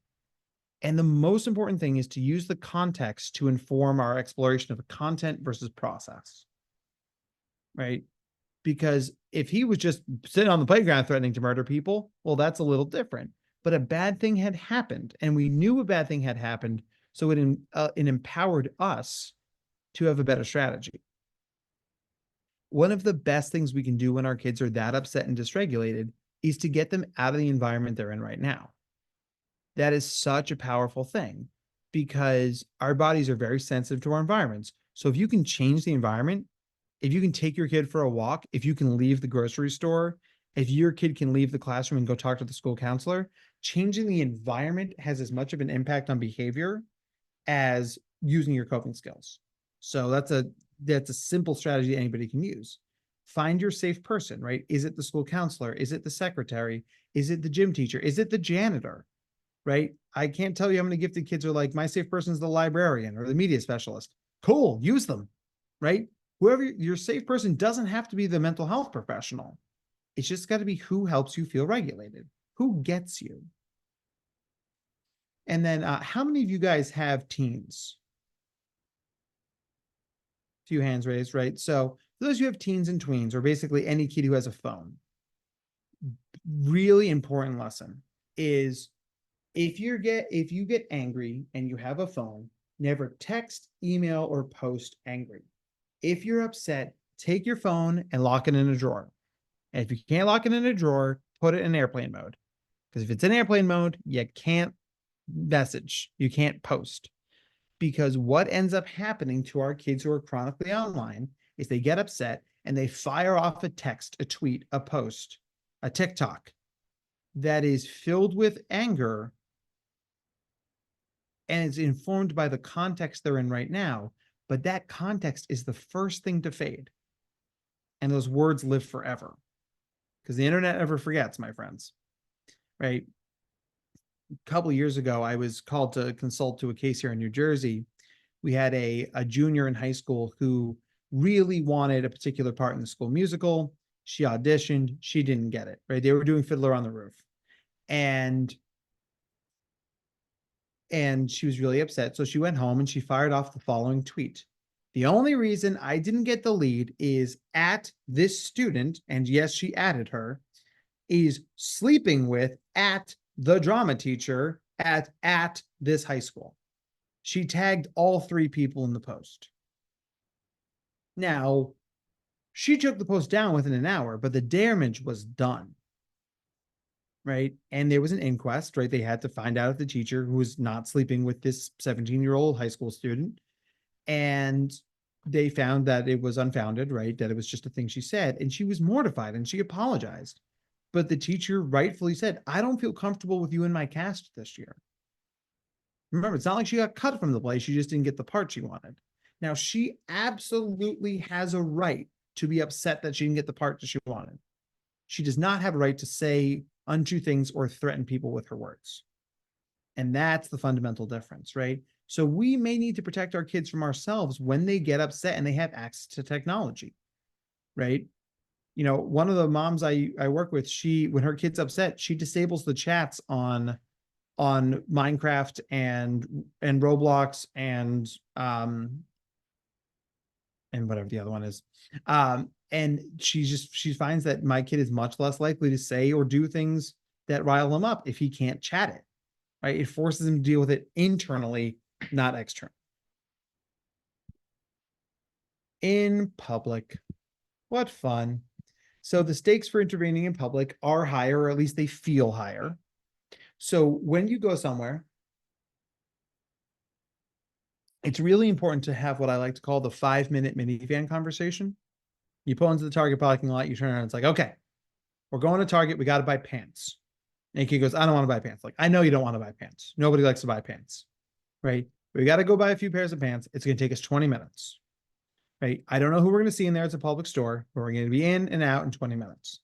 Speaker 2: And the most important thing is to use the context to inform our exploration of content versus process, right? Because if he was just sitting on the playground threatening to murder people, well, that's a little different. But a bad thing had happened, and we knew a bad thing had happened, so it empowered us to have a better strategy. One of the best things we can do when our kids are that upset and dysregulated is to get them out of the environment they're in right now. That is such a powerful thing because our bodies are very sensitive to our environments. So if you can change the environment, if you can take your kid for a walk, if you can leave the grocery store, if your kid can leave the classroom and go talk to the school counselor, changing the environment has as much of an impact on behavior as using your coping skills. So that's a simple strategy anybody can use. Find your safe person, right? Is it the school counselor? Is it the secretary? Is it the gym teacher? Is it the janitor? Right? I can't tell you how many gifted kids are like, my safe person is the librarian or the media specialist. Cool, use them, right? Whoever your safe person doesn't have to be the mental health professional. It's just got to be who helps you feel regulated, who gets you. And then how many of you guys have teens? Few hands raised, right? So for those who have teens and tweens, or basically any kid who has a phone, really important lesson is if you get angry and you have a phone, never text, email, or post angry. If you're upset, take your phone and lock it in a drawer. And if you can't lock it in a drawer, put it in airplane mode. Because if it's in airplane mode, you can't message, you can't post. Because what ends up happening to our kids who are chronically online is they get upset and they fire off a text, a tweet, a post, a TikTok that is filled with anger and it's informed by the context they're in right now. But that context is the first thing to fade. And those words live forever because the internet never forgets, my friends, right? A couple of years ago, I was called to consult to a case here in New Jersey. We had a junior in high school who really wanted a particular part in the school musical. She auditioned, she didn't get it, right? They were doing Fiddler on the Roof. And she was really upset. So she went home and she fired off the following tweet. The only reason I didn't get the lead is at this student, and yes, she added her, is sleeping with at the drama teacher at this high school. She tagged all three people in the post. Now, she took the post down within an hour, but the damage was done. Right. And there was an inquest, right? They had to find out if the teacher who was not sleeping with this 17-year-old high school student. And they found that it was unfounded, right? That it was just a thing she said. And she was mortified and she apologized. But the teacher rightfully said, I don't feel comfortable with you in my cast this year. Remember, it's not like she got cut from the play. She just didn't get the part she wanted. Now, she absolutely has a right to be upset that she didn't get the part that she wanted. She does not have a right to say untrue things or threaten people with her words. And that's the fundamental difference, right? So we may need to protect our kids from ourselves when they get upset and they have access to technology, right? You know, one of the moms I work with, when her kid's upset, she disables the chats on Minecraft and Roblox and whatever the other one is. And she finds that my kid is much less likely to say or do things that rile him up if he can't chat it, right? It forces him to deal with it internally, not externally. In public, what fun. So the stakes for intervening in public are higher, or at least they feel higher. So when you go somewhere, it's really important to have what I like to call the 5-minute minivan conversation. You pull into the Target parking lot, you turn around, it's like, okay, we're going to Target, we got to buy pants. And kid goes, I don't want to buy pants. Like, I know you don't want to buy pants. Nobody likes to buy pants, right? We got to go buy a few pairs of pants. It's going to take us 20 minutes, right? I don't know who we're going to see in there. It's a public store, but we're going to be in and out in 20 minutes.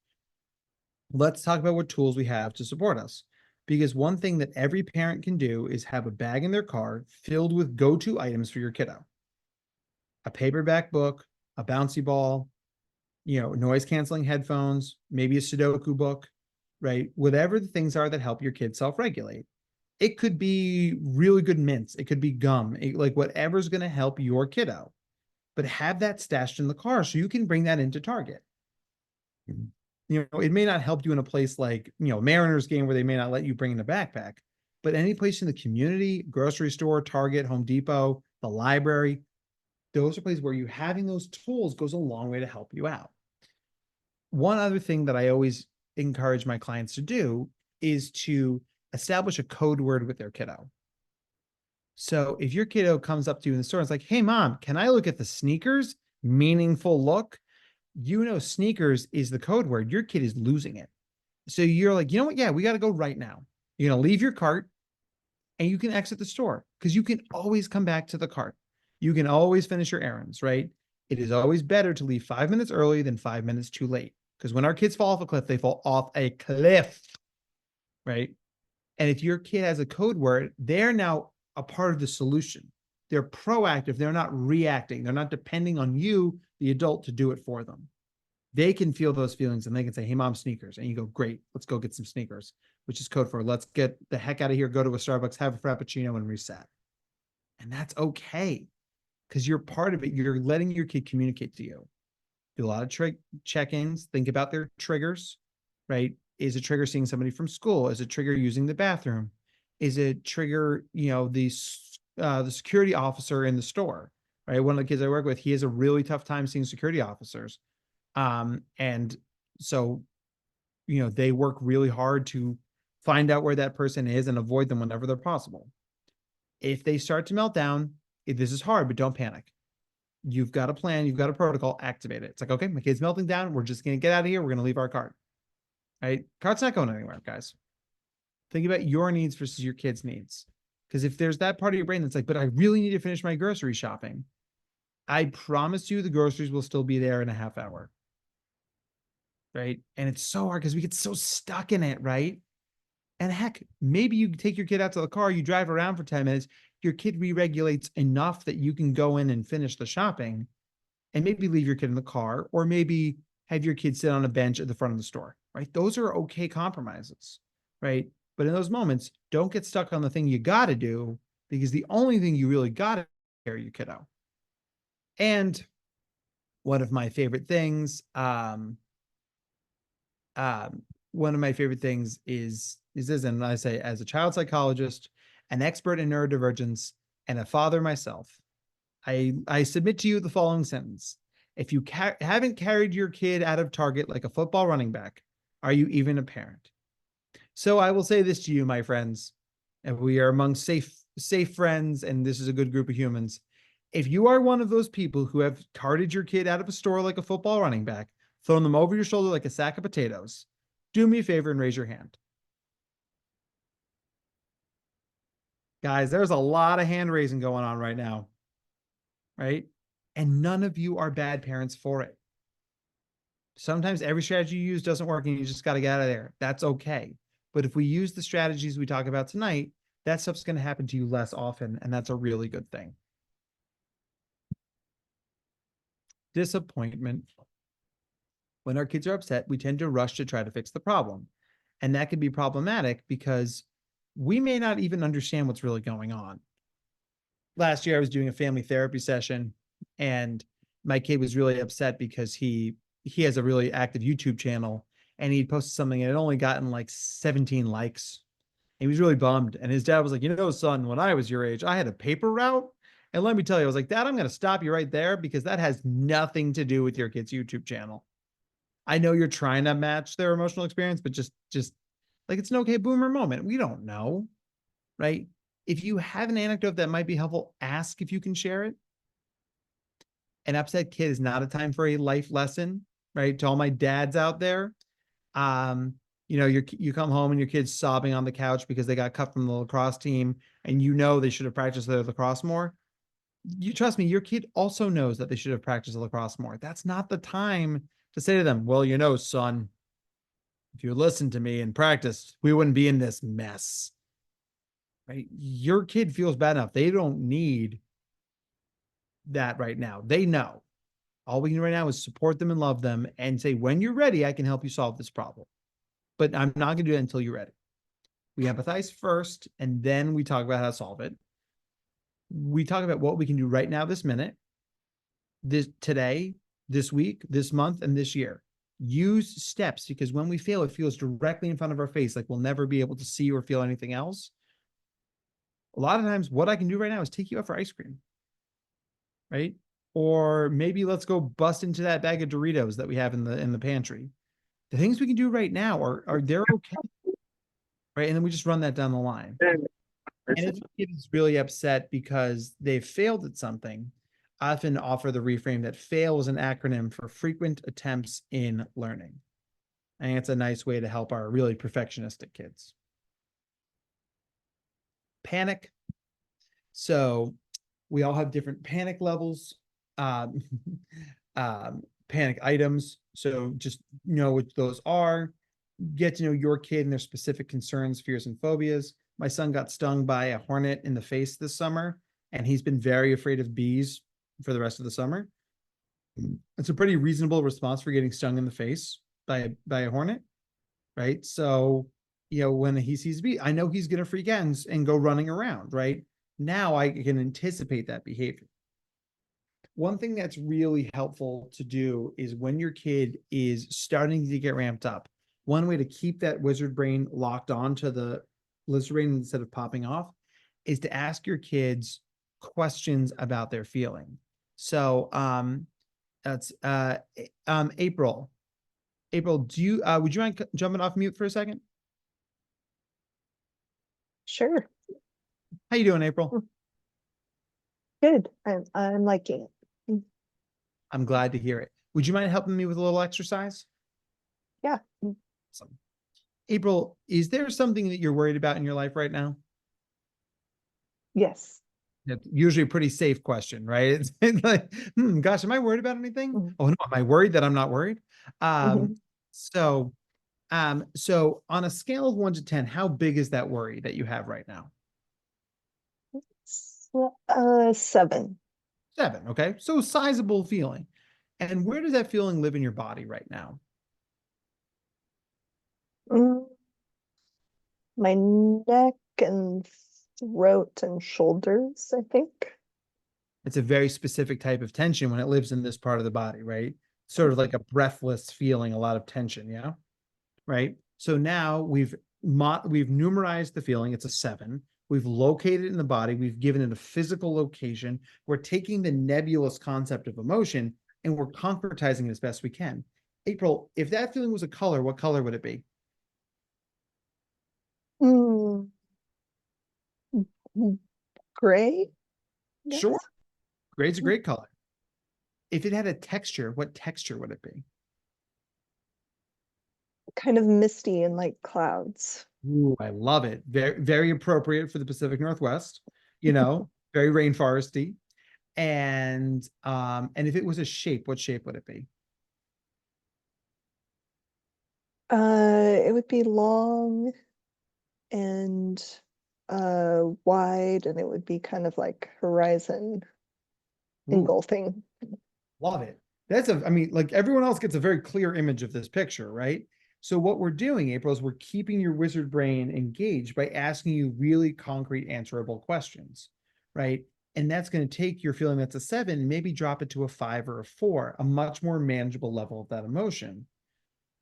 Speaker 2: Let's talk about what tools we have to support us. Because one thing that every parent can do is have a bag in their car filled with go-to items for your kiddo. A paperback book, a bouncy ball, noise canceling headphones, maybe a Sudoku book, right? Whatever the things are that help your kids self-regulate. It could be really good mints. It could be gum, like whatever's going to help your kiddo. But have that stashed in the car so you can bring that into Target. It may not help you in a place like, Mariners game where they may not let you bring in a backpack, but any place in the community, grocery store, Target, Home Depot, the library, those are places where you having those tools goes a long way to help you out. One other thing that I always encourage my clients to do is to establish a code word with their kiddo. So if your kiddo comes up to you in the store and it's like, hey, mom, can I look at the sneakers? Meaningful look. Sneakers is the code word. Your kid is losing it. So you're like, you know what? Yeah, we got to go right now. You're going to leave your cart and you can exit the store because you can always come back to the cart. You can always finish your errands, right? It is always better to leave 5 minutes early than 5 minutes too late. Because when our kids fall off a cliff, they fall off a cliff, right? And if your kid has a code word, they're now a part of the solution. They're proactive. They're not reacting. They're not depending on you, the adult, to do it for them. They can feel those feelings and they can say, hey, mom, sneakers. And you go, great, let's go get some sneakers, which is code for let's get the heck out of here, go to a Starbucks, have a Frappuccino and reset. And that's okay because you're part of it. You're letting your kid communicate to you. Do a lot of check-ins, think about their triggers, right? Is a trigger seeing somebody from school? Is a trigger using the bathroom? Is it trigger, the security officer in the store, right? One of the kids I work with, he has a really tough time seeing security officers. And so, they work really hard to find out where that person is and avoid them whenever they're possible. If they start to melt down, this is hard, but don't panic. You've got a plan, you've got a protocol, activate it. It's like, okay, my kid's melting down. We're just going to get out of here. We're going to leave our cart, right? Cart's not going anywhere, guys. Think about your needs versus your kid's needs. Because if there's that part of your brain that's like, but I really need to finish my grocery shopping, I promise you the groceries will still be there in a half hour. Right. And it's so hard because we get so stuck in it. Right. And heck, maybe you take your kid out to the car, you drive around for 10 minutes, your kid re-regulates enough that you can go in and finish the shopping and maybe leave your kid in the car or maybe have your kid sit on a bench at the front of the store. Right. Those are okay compromises. Right. But in those moments, don't get stuck on the thing you got to do because the only thing you really got to carry your kiddo. And one of my favorite things, one of my favorite things is this, and I say as a child psychologist, an expert in neurodivergence, and a father myself, I submit to you the following sentence. If you haven't carried your kid out of Target like a football running back, are you even a parent? So I will say this to you, my friends, and we are among safe friends, and this is a good group of humans. If you are one of those people who have carted your kid out of a store like a football running back, thrown them over your shoulder like a sack of potatoes, do me a favor and raise your hand. Guys, there's a lot of hand raising going on right now, right? And none of you are bad parents for it. Sometimes every strategy you use doesn't work and you just got to get out of there. That's okay. But if we use the strategies we talk about tonight, that stuff's going to happen to you less often. And that's a really good thing. Disappointment. When our kids are upset, we tend to rush to try to fix the problem. And that can be problematic because we may not even understand what's really going on. Last year, I was doing a family therapy session and my kid was really upset because he has a really active YouTube channel and he posted something and it only gotten like 17 likes. He was really bummed. And his dad was like, son, when I was your age, I had a paper route. And let me tell you, I was like, Dad, I'm going to stop you right there because that has nothing to do with your kid's YouTube channel. I know you're trying to match their emotional experience, but just like it's an okay boomer moment. We don't know, right? If you have an anecdote that might be helpful, ask if you can share it. An upset kid is not a time for a life lesson, right? To all my dads out there, you come home and your kid's sobbing on the couch because they got cut from the lacrosse team and they should have practiced their lacrosse more. You trust me, your kid also knows that they should have practiced lacrosse more. That's not the time to say to them, well, son, if you listened to me and practiced, we wouldn't be in this mess. Right? Your kid feels bad enough. They don't need that right now. They know. All we can do right now is support them and love them and say, when you're ready, I can help you solve this problem. But I'm not going to do that until you're ready. We empathize first, and then we talk about how to solve it. We talk about what we can do right now, this minute, this today, this week, this month, and this year. Use steps, because when we fail, it feels directly in front of our face, like we'll never be able to see or feel anything else. A lot of times, what I can do right now is take you out for ice cream, right? Or maybe let's go bust into that bag of Doritos that we have in the pantry. The things we can do right now are they're okay, right? And then we just run that down the line. And if a kid is really upset because they've failed at something, I often offer the reframe that FAIL is an acronym for frequent attempts in learning. I think it's a nice way to help our really perfectionistic kids. Panic. So we all have different panic levels, um, panic items. So just know what those are. Get to know your kid and their specific concerns, fears, and phobias. My son got stung by a hornet in the face this summer, and he's been very afraid of bees for the rest of the summer. It's a pretty reasonable response for getting stung in the face by a hornet, right? So, when he sees a bee, I know he's going to freak out and go running around, right? Now I can anticipate that behavior. One thing that's really helpful to do is when your kid is starting to get ramped up, one way to keep that wizard brain locked on to the lizard brain instead of popping off is to ask your kids questions about their feeling. So that's April. April, would you mind jumping off mute for a second?
Speaker 3: Sure.
Speaker 2: How you doing, April?
Speaker 3: Good. I'm liking it.
Speaker 2: I'm glad to hear it. Would you mind helping me with a little exercise?
Speaker 3: Yeah.
Speaker 2: Awesome. April, is there something that you're worried about in your life right now?
Speaker 3: Yes.
Speaker 2: It's usually a pretty safe question, right? It's like, gosh, am I worried about anything?
Speaker 3: Mm-hmm.
Speaker 2: Oh no, am I worried that I'm not worried?
Speaker 3: Mm-hmm.
Speaker 2: So on a scale of 1 to 10, how big is that worry that you have right now?
Speaker 3: 7.
Speaker 2: 7, okay? So sizable feeling. And where does that feeling live in your body right now?
Speaker 3: My neck and throat and shoulders, I think.
Speaker 2: It's a very specific type of tension when it lives in this part of the body, right? Sort of like a breathless feeling, a lot of tension, yeah? Right? So now we've numerized the feeling, it's a 7. We've located it in the body, we've given it a physical location. We're taking the nebulous concept of emotion and we're concretizing it as best we can. April, if that feeling was a color, what color would it be?
Speaker 3: Gray? Yes.
Speaker 2: Sure. Gray's a great color. If it had a texture, what texture would it be?
Speaker 3: Kind of misty and like clouds.
Speaker 2: Ooh, I love it. Very, very appropriate for the Pacific Northwest, very rainforesty. And if it was a shape, what shape would it be?
Speaker 3: It would be long and wide, and it would be kind of like horizon engulfing.
Speaker 2: Love it. Like everyone else gets a very clear image of this picture, right? So what we're doing, April, is we're keeping your wizard brain engaged by asking you really concrete answerable questions, right? And that's going to take your feeling that's a 7 and maybe drop it to a 5 or a 4, a much more manageable level of that emotion.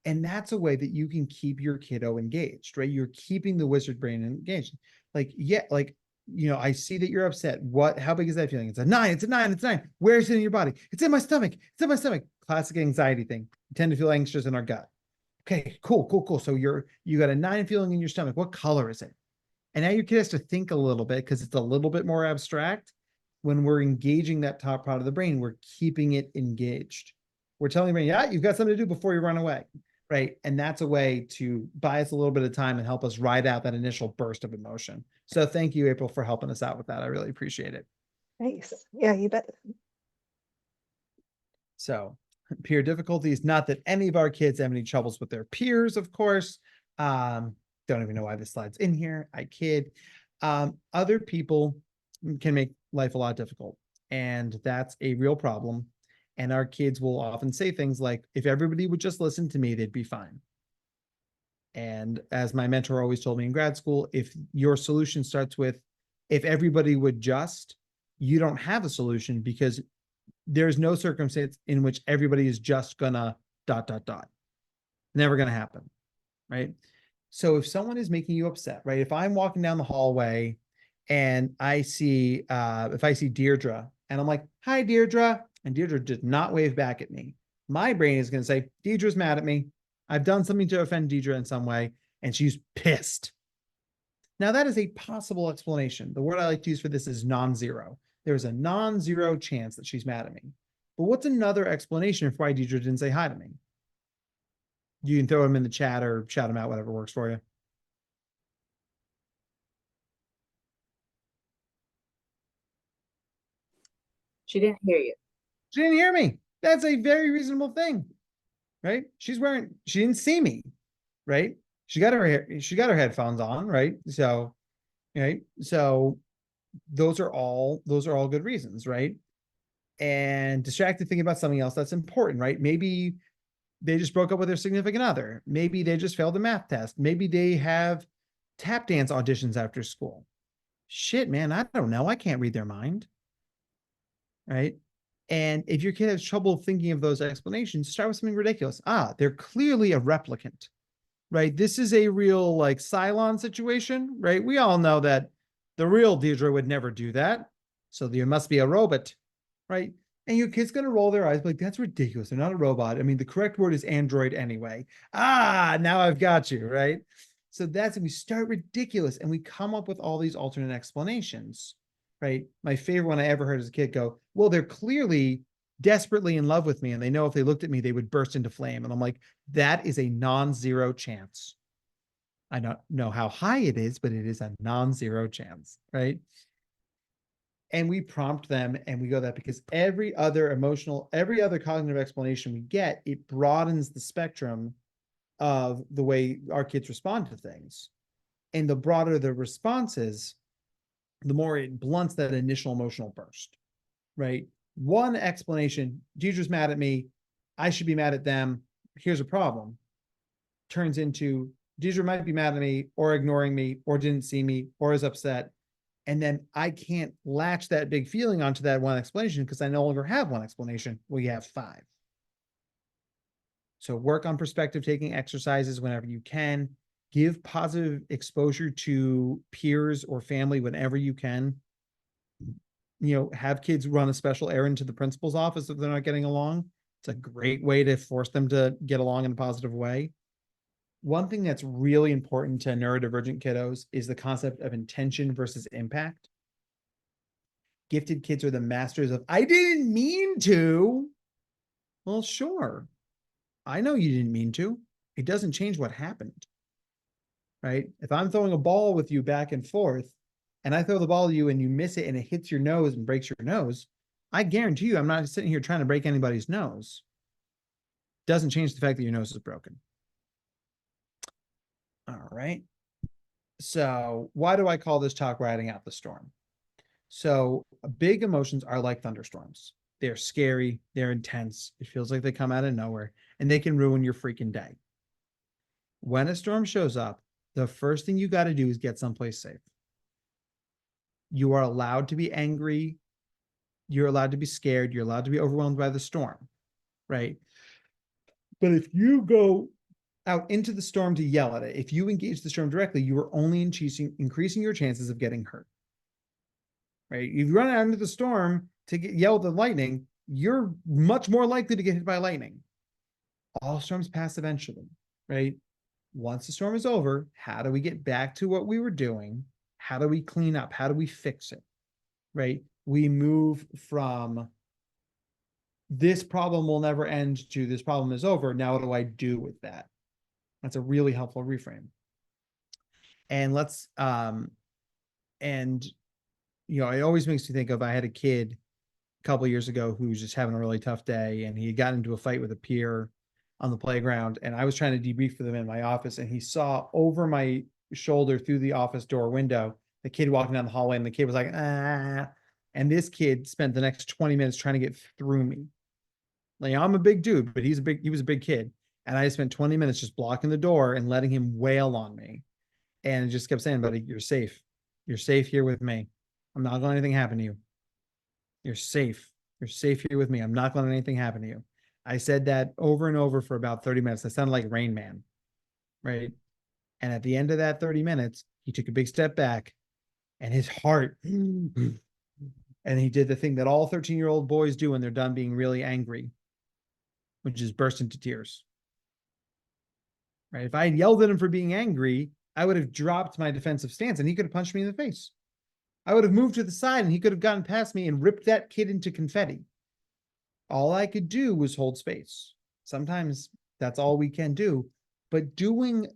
Speaker 2: And that's a way that you can keep your kiddo engaged, right? You're keeping the wizard brain engaged. I see that you're upset. How big is that feeling? It's a 9, it's a 9, it's a 9. Where is it in your body? It's in my stomach. It's in my stomach. Classic anxiety thing. We tend to feel anxious in our gut. Okay, cool. So you got a 9 feeling in your stomach. What color is it? And now your kid has to think a little bit because it's a little bit more abstract. When we're engaging that top part of the brain, we're keeping it engaged. We're telling the brain, yeah, you've got something to do before you run away, right? And that's a way to buy us a little bit of time and help us ride out that initial burst of emotion. So thank you, April, for helping us out with that. I really appreciate it.
Speaker 3: Nice. Yeah, you bet.
Speaker 2: So peer difficulties, not that any of our kids have any troubles with their peers, of course. Don't even know why this slide's in here. I kid. Other people can make life a lot difficult, and that's a real problem. And our kids will often say things like, if everybody would just listen to me, they'd be fine. And as my mentor always told me in grad school, if your solution starts with, if everybody would just, you don't have a solution, because there's no circumstance in which everybody is just gonna ... Never gonna happen, right? So if someone is making you upset, right? If I'm walking down the hallway and I see, if I see Deirdre and I'm like, hi, Deirdre, and Deirdre did not wave back at me, my brain is going to say, Deirdre's mad at me. I've done something to offend Deirdre in some way, and she's pissed. Now, that is a possible explanation. The word I like to use for this is non-zero. There's a non-zero chance that she's mad at me. But what's another explanation for why Deirdre didn't say hi to me? You can throw them in the chat or shout them out, whatever works for you.
Speaker 4: She didn't hear you.
Speaker 2: She didn't hear me. That's a very reasonable thing, right? She didn't see me, right? She got her headphones on, right? So, right. So those are all good reasons, right? And distracted thinking about something else that's important, right? Maybe they just broke up with their significant other. Maybe they just failed a math test. Maybe they have tap dance auditions after school. Shit, man, I don't know. I can't read their mind, right? And if your kid has trouble thinking of those explanations, start with something ridiculous. They're clearly a replicant, right? This is a real like Cylon situation, right? We all know that the real Deirdre would never do that. So there must be a robot, right? And your kid's going to roll their eyes like, that's ridiculous. They're not a robot. I mean, the correct word is android anyway. Now I've got you, right? So that's, we start ridiculous and we come up with all these alternate explanations, right? My favorite one I ever heard as a kid go, well, they're clearly desperately in love with me, and they know if they looked at me, they would burst into flame. And I'm like, that is a non-zero chance. I don't know how high it is, but it is a non-zero chance, right? And we prompt them and we go that, because every other cognitive explanation we get, it broadens the spectrum of the way our kids respond to things. And the broader the responses, the more it blunts that initial emotional burst, right? One explanation, Deirdre's mad at me, I should be mad at them, here's a problem, turns into Deirdre might be mad at me or ignoring me or didn't see me or is upset. And then I can't latch that big feeling onto that one explanation because I no longer have one explanation. Well, you have five. So work on perspective taking exercises whenever you can. Give positive exposure to peers or family whenever you can. Have kids run a special errand to the principal's office if they're not getting along. It's a great way to force them to get along in a positive way. One thing that's really important to neurodivergent kiddos is the concept of intention versus impact. Gifted kids are the masters of, I didn't mean to. Well, sure. I know you didn't mean to. It doesn't change what happened, right? If I'm throwing a ball with you back and forth, and I throw the ball at you and you miss it and it hits your nose and breaks your nose, I guarantee you I'm not sitting here trying to break anybody's nose. Doesn't change the fact that your nose is broken. All right. So why do I call this talk riding out the storm? So big emotions are like thunderstorms. They're scary. They're intense. It feels like they come out of nowhere and they can ruin your freaking day. When a storm shows up, the first thing you got to do is get someplace safe. You are allowed to be angry. You're allowed to be scared. You're allowed to be overwhelmed by the storm, right? But if you go out into the storm to yell at it, if you engage the storm directly, you are only increasing your chances of getting hurt, right? If you run out into the storm to yell at the lightning, you're much more likely to get hit by lightning. All storms pass eventually, right? Once the storm is over, how do we get back to what we were doing? How do we clean up? How do we fix it, right? We move from this problem will never end to this problem is over. Now, what do I do with that? That's a really helpful reframe. And let's, it always makes me think of, I had a kid a couple of years ago who was just having a really tough day, and he had gotten into a fight with a peer on the playground, and I was trying to debrief for them in my office, and he saw over my shoulder through the office door window the kid walking down the hallway, and the kid was like, ah. And this kid spent the next 20 minutes trying to get through me. Like, I'm a big dude, but he was a big kid. And I spent 20 minutes just blocking the door and letting him wail on me. And just kept saying, buddy, you're safe. You're safe here with me. I'm not going to let anything happen to you. You're safe. You're safe here with me. I'm not going to let anything happen to you. I said that over and over for about 30 minutes. I sounded like Rain Man, right? And at the end of that 30 minutes, he took a big step back and his heart, and he did the thing that all 13-year-old boys do when they're done being really angry, which is burst into tears. Right? If I had yelled at him for being angry, I would have dropped my defensive stance and he could have punched me in the face. I would have moved to the side and he could have gotten past me and ripped that kid into confetti. All I could do was hold space. Sometimes that's all we can do, but that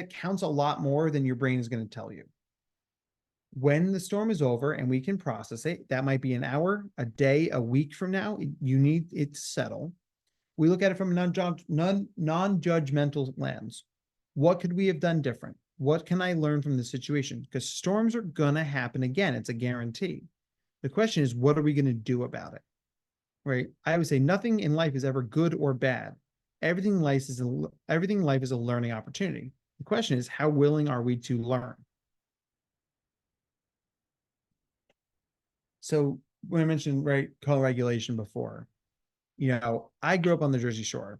Speaker 2: counts a lot more than your brain is going to tell you. When the storm is over and we can process it, that might be an hour, a day, a week from now. You need it to settle. We look at it from a non-judgmental lens. What could we have done different? What can I learn from the situation? Because storms are going to happen again. It's a guarantee. The question is, what are we going to do about it? Right? I would say nothing in life is ever good or bad. Everything in life is a learning opportunity. The question is, how willing are we to learn? So when I mentioned, right, co-regulation before, I grew up on the Jersey Shore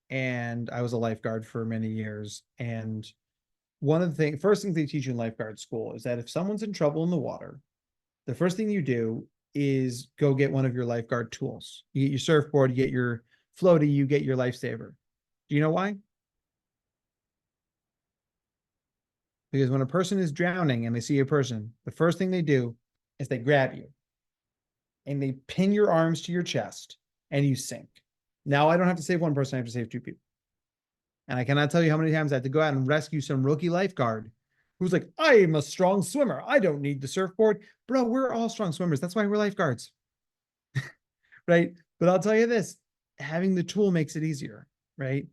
Speaker 2: and I was a lifeguard for many years. And one of the first things they teach you in lifeguard school is that if someone's in trouble in the water, the first thing you do is go get one of your lifeguard tools. You get your surfboard, you get your floaty, you get your lifesaver. Do you know why? Because when a person is drowning and they see a person, the first thing they do is they grab you and they pin your arms to your chest and you sink. Now I don't have to save one person, I have to save two people. And I cannot tell you how many times I had to go out and rescue some rookie lifeguard who's like, I am a strong swimmer. I don't need the surfboard. Bro, we're all strong swimmers. That's why we're lifeguards. Right? But I'll tell you this, having the tool makes it easier, right?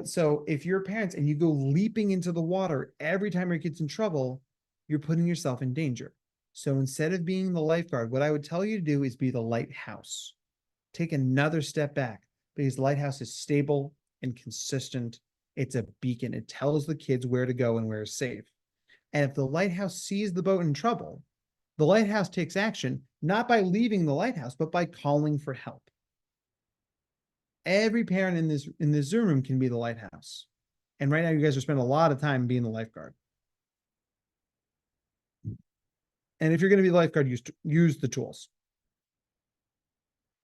Speaker 2: So if you're parents and you go leaping into the water every time your kid's in trouble, you're putting yourself in danger. So instead of being the lifeguard, what I would tell you to do is be the lighthouse. Take another step back, because the lighthouse is stable and consistent. It's a beacon. It tells the kids where to go and where is safe. And if the lighthouse sees the boat in trouble, the lighthouse takes action, not by leaving the lighthouse, but by calling for help. Every parent in this Zoom room can be the lighthouse. And right now you guys are spending a lot of time being the lifeguard. And if you're going to be the lifeguard, use the tools.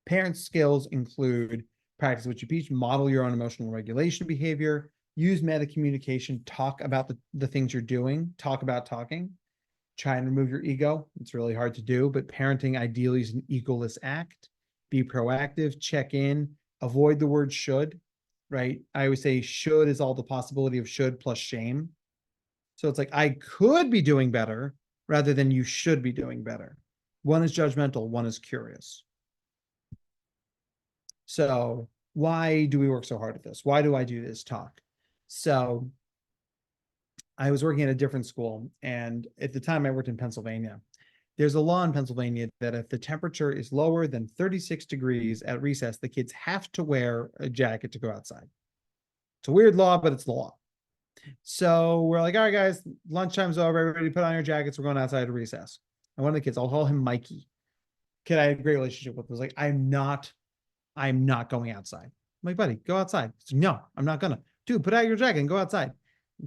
Speaker 2: Parent skills include practice what you teach, model your own emotional regulation behavior, use meta communication, talk about the things you're doing, talk about talking, try and remove your ego. It's really hard to do, but parenting ideally is an egoless act. Be proactive, check in, avoid the word should, right? I always say should is all the possibility of should plus shame. So it's like, I could be doing better rather than you should be doing better. One is judgmental, one is curious. So why do we work so hard at this? Why do I do this talk? So I was working at a different school, and at the time I worked in Pennsylvania. There's a law in Pennsylvania that if the temperature is lower than 36 degrees at recess, the kids have to wear a jacket to go outside. It's a weird law, but it's the law. So we're like, all right, guys, lunchtime's over. Everybody put on your jackets. We're going outside to recess. And one of the kids, I'll call him Mikey. Kid I had a great relationship with, was like, I'm not going outside. I'm like, buddy, go outside. Like, no, I'm not gonna. Dude, put out your jacket and go outside.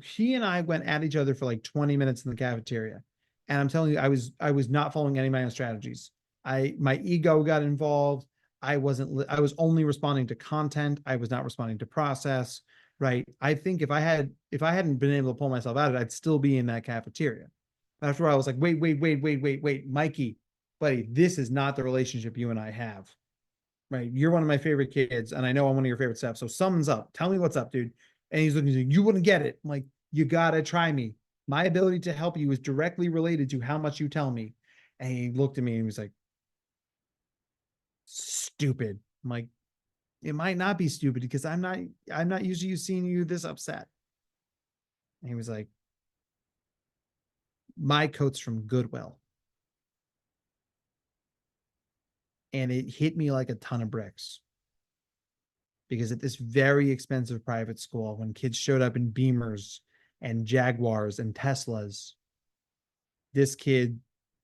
Speaker 2: He and I went at each other for like 20 minutes in the cafeteria. And I'm telling you, I was not following any of my own strategies. My ego got involved. I was only responding to content. I was not responding to process, right? I think if I hadn't been able to pull myself out of it, I'd still be in that cafeteria. After a while, I was like, wait, Mikey, buddy, this is not the relationship you and I have. Right. You're one of my favorite kids, and I know I'm one of your favorite staff. So something's up. Tell me what's up, dude. And he's looking at you wouldn't get it. I'm like, you gotta try me. My ability to help you is directly related to how much you tell me. And he looked at me and he was like, stupid. I'm like, it might not be stupid because I'm not used to you seeing you this upset. And he was like, my coat's from Goodwill. And it hit me like a ton of bricks. because at this very expensive private school, when kids showed up in Beamers and Jaguars and Teslas, this kid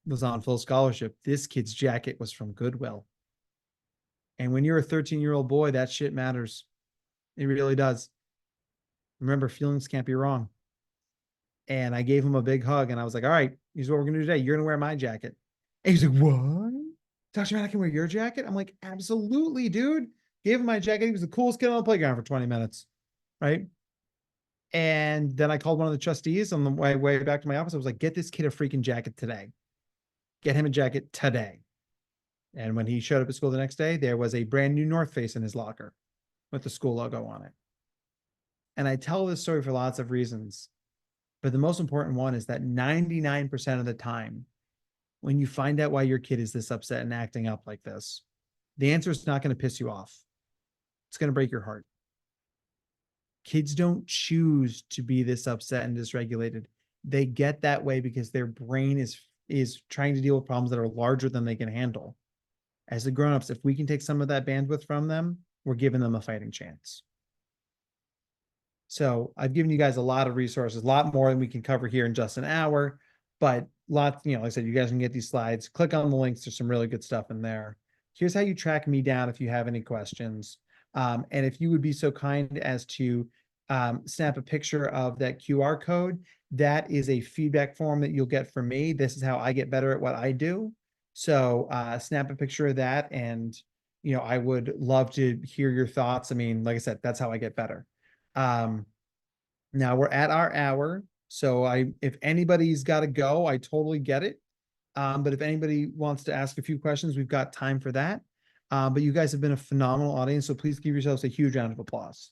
Speaker 2: was on full scholarship. This kid's jacket was from Goodwill. And when you're a 13-year-old boy, that shit matters. It really does. Remember, feelings can't be wrong. And I gave him a big hug and I was like, all right, here's what we're going to do today. You're going to wear my jacket. And he's like, what? Dr. Matt, I can wear your jacket? I'm like, absolutely, dude. Gave him my jacket. He was the coolest kid on the playground for 20 minutes. Right. And then I called one of the trustees on the way back to my office. I was like, get this kid a freaking jacket today. Get him a jacket today. And when he showed up at school the next day, there was a brand new North Face in his locker with the school logo on it. And I tell this story for lots of reasons. But the most important one is that 99% of the time, when you find out why your kid is this upset and acting up like this, the answer is not going to piss you off. It's going to break your heart. Kids don't choose to be this upset and dysregulated. They get that way because their brain is trying to deal with problems that are larger than they can handle. As the grown-ups, if we can take some of that bandwidth from them, we're giving them a fighting chance. So I've given you guys a lot of resources, a lot more than we can cover here in just an hour, but lots, like I said, you guys can get these slides, click on the links. There's some really good stuff in there. Here's how you track me down if you have any questions. And if you would be so kind as to snap a picture of that QR code, that is a feedback form that you'll get from me. This is how I get better at what I do. So snap a picture of that. And, I would love to hear your thoughts. I mean, like I said, that's how I get better. Now we're at our hour. So if anybody's got to go, I totally get it. But if anybody wants to ask a few questions, we've got time for that. But you guys have been a phenomenal audience. So please give yourselves a huge round of applause.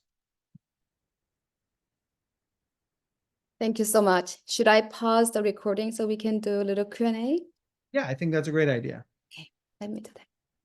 Speaker 1: Thank you so much. Should I pause the recording so we can do a little Q&A?
Speaker 2: Yeah, I think that's a great idea.
Speaker 1: Okay, let me do that.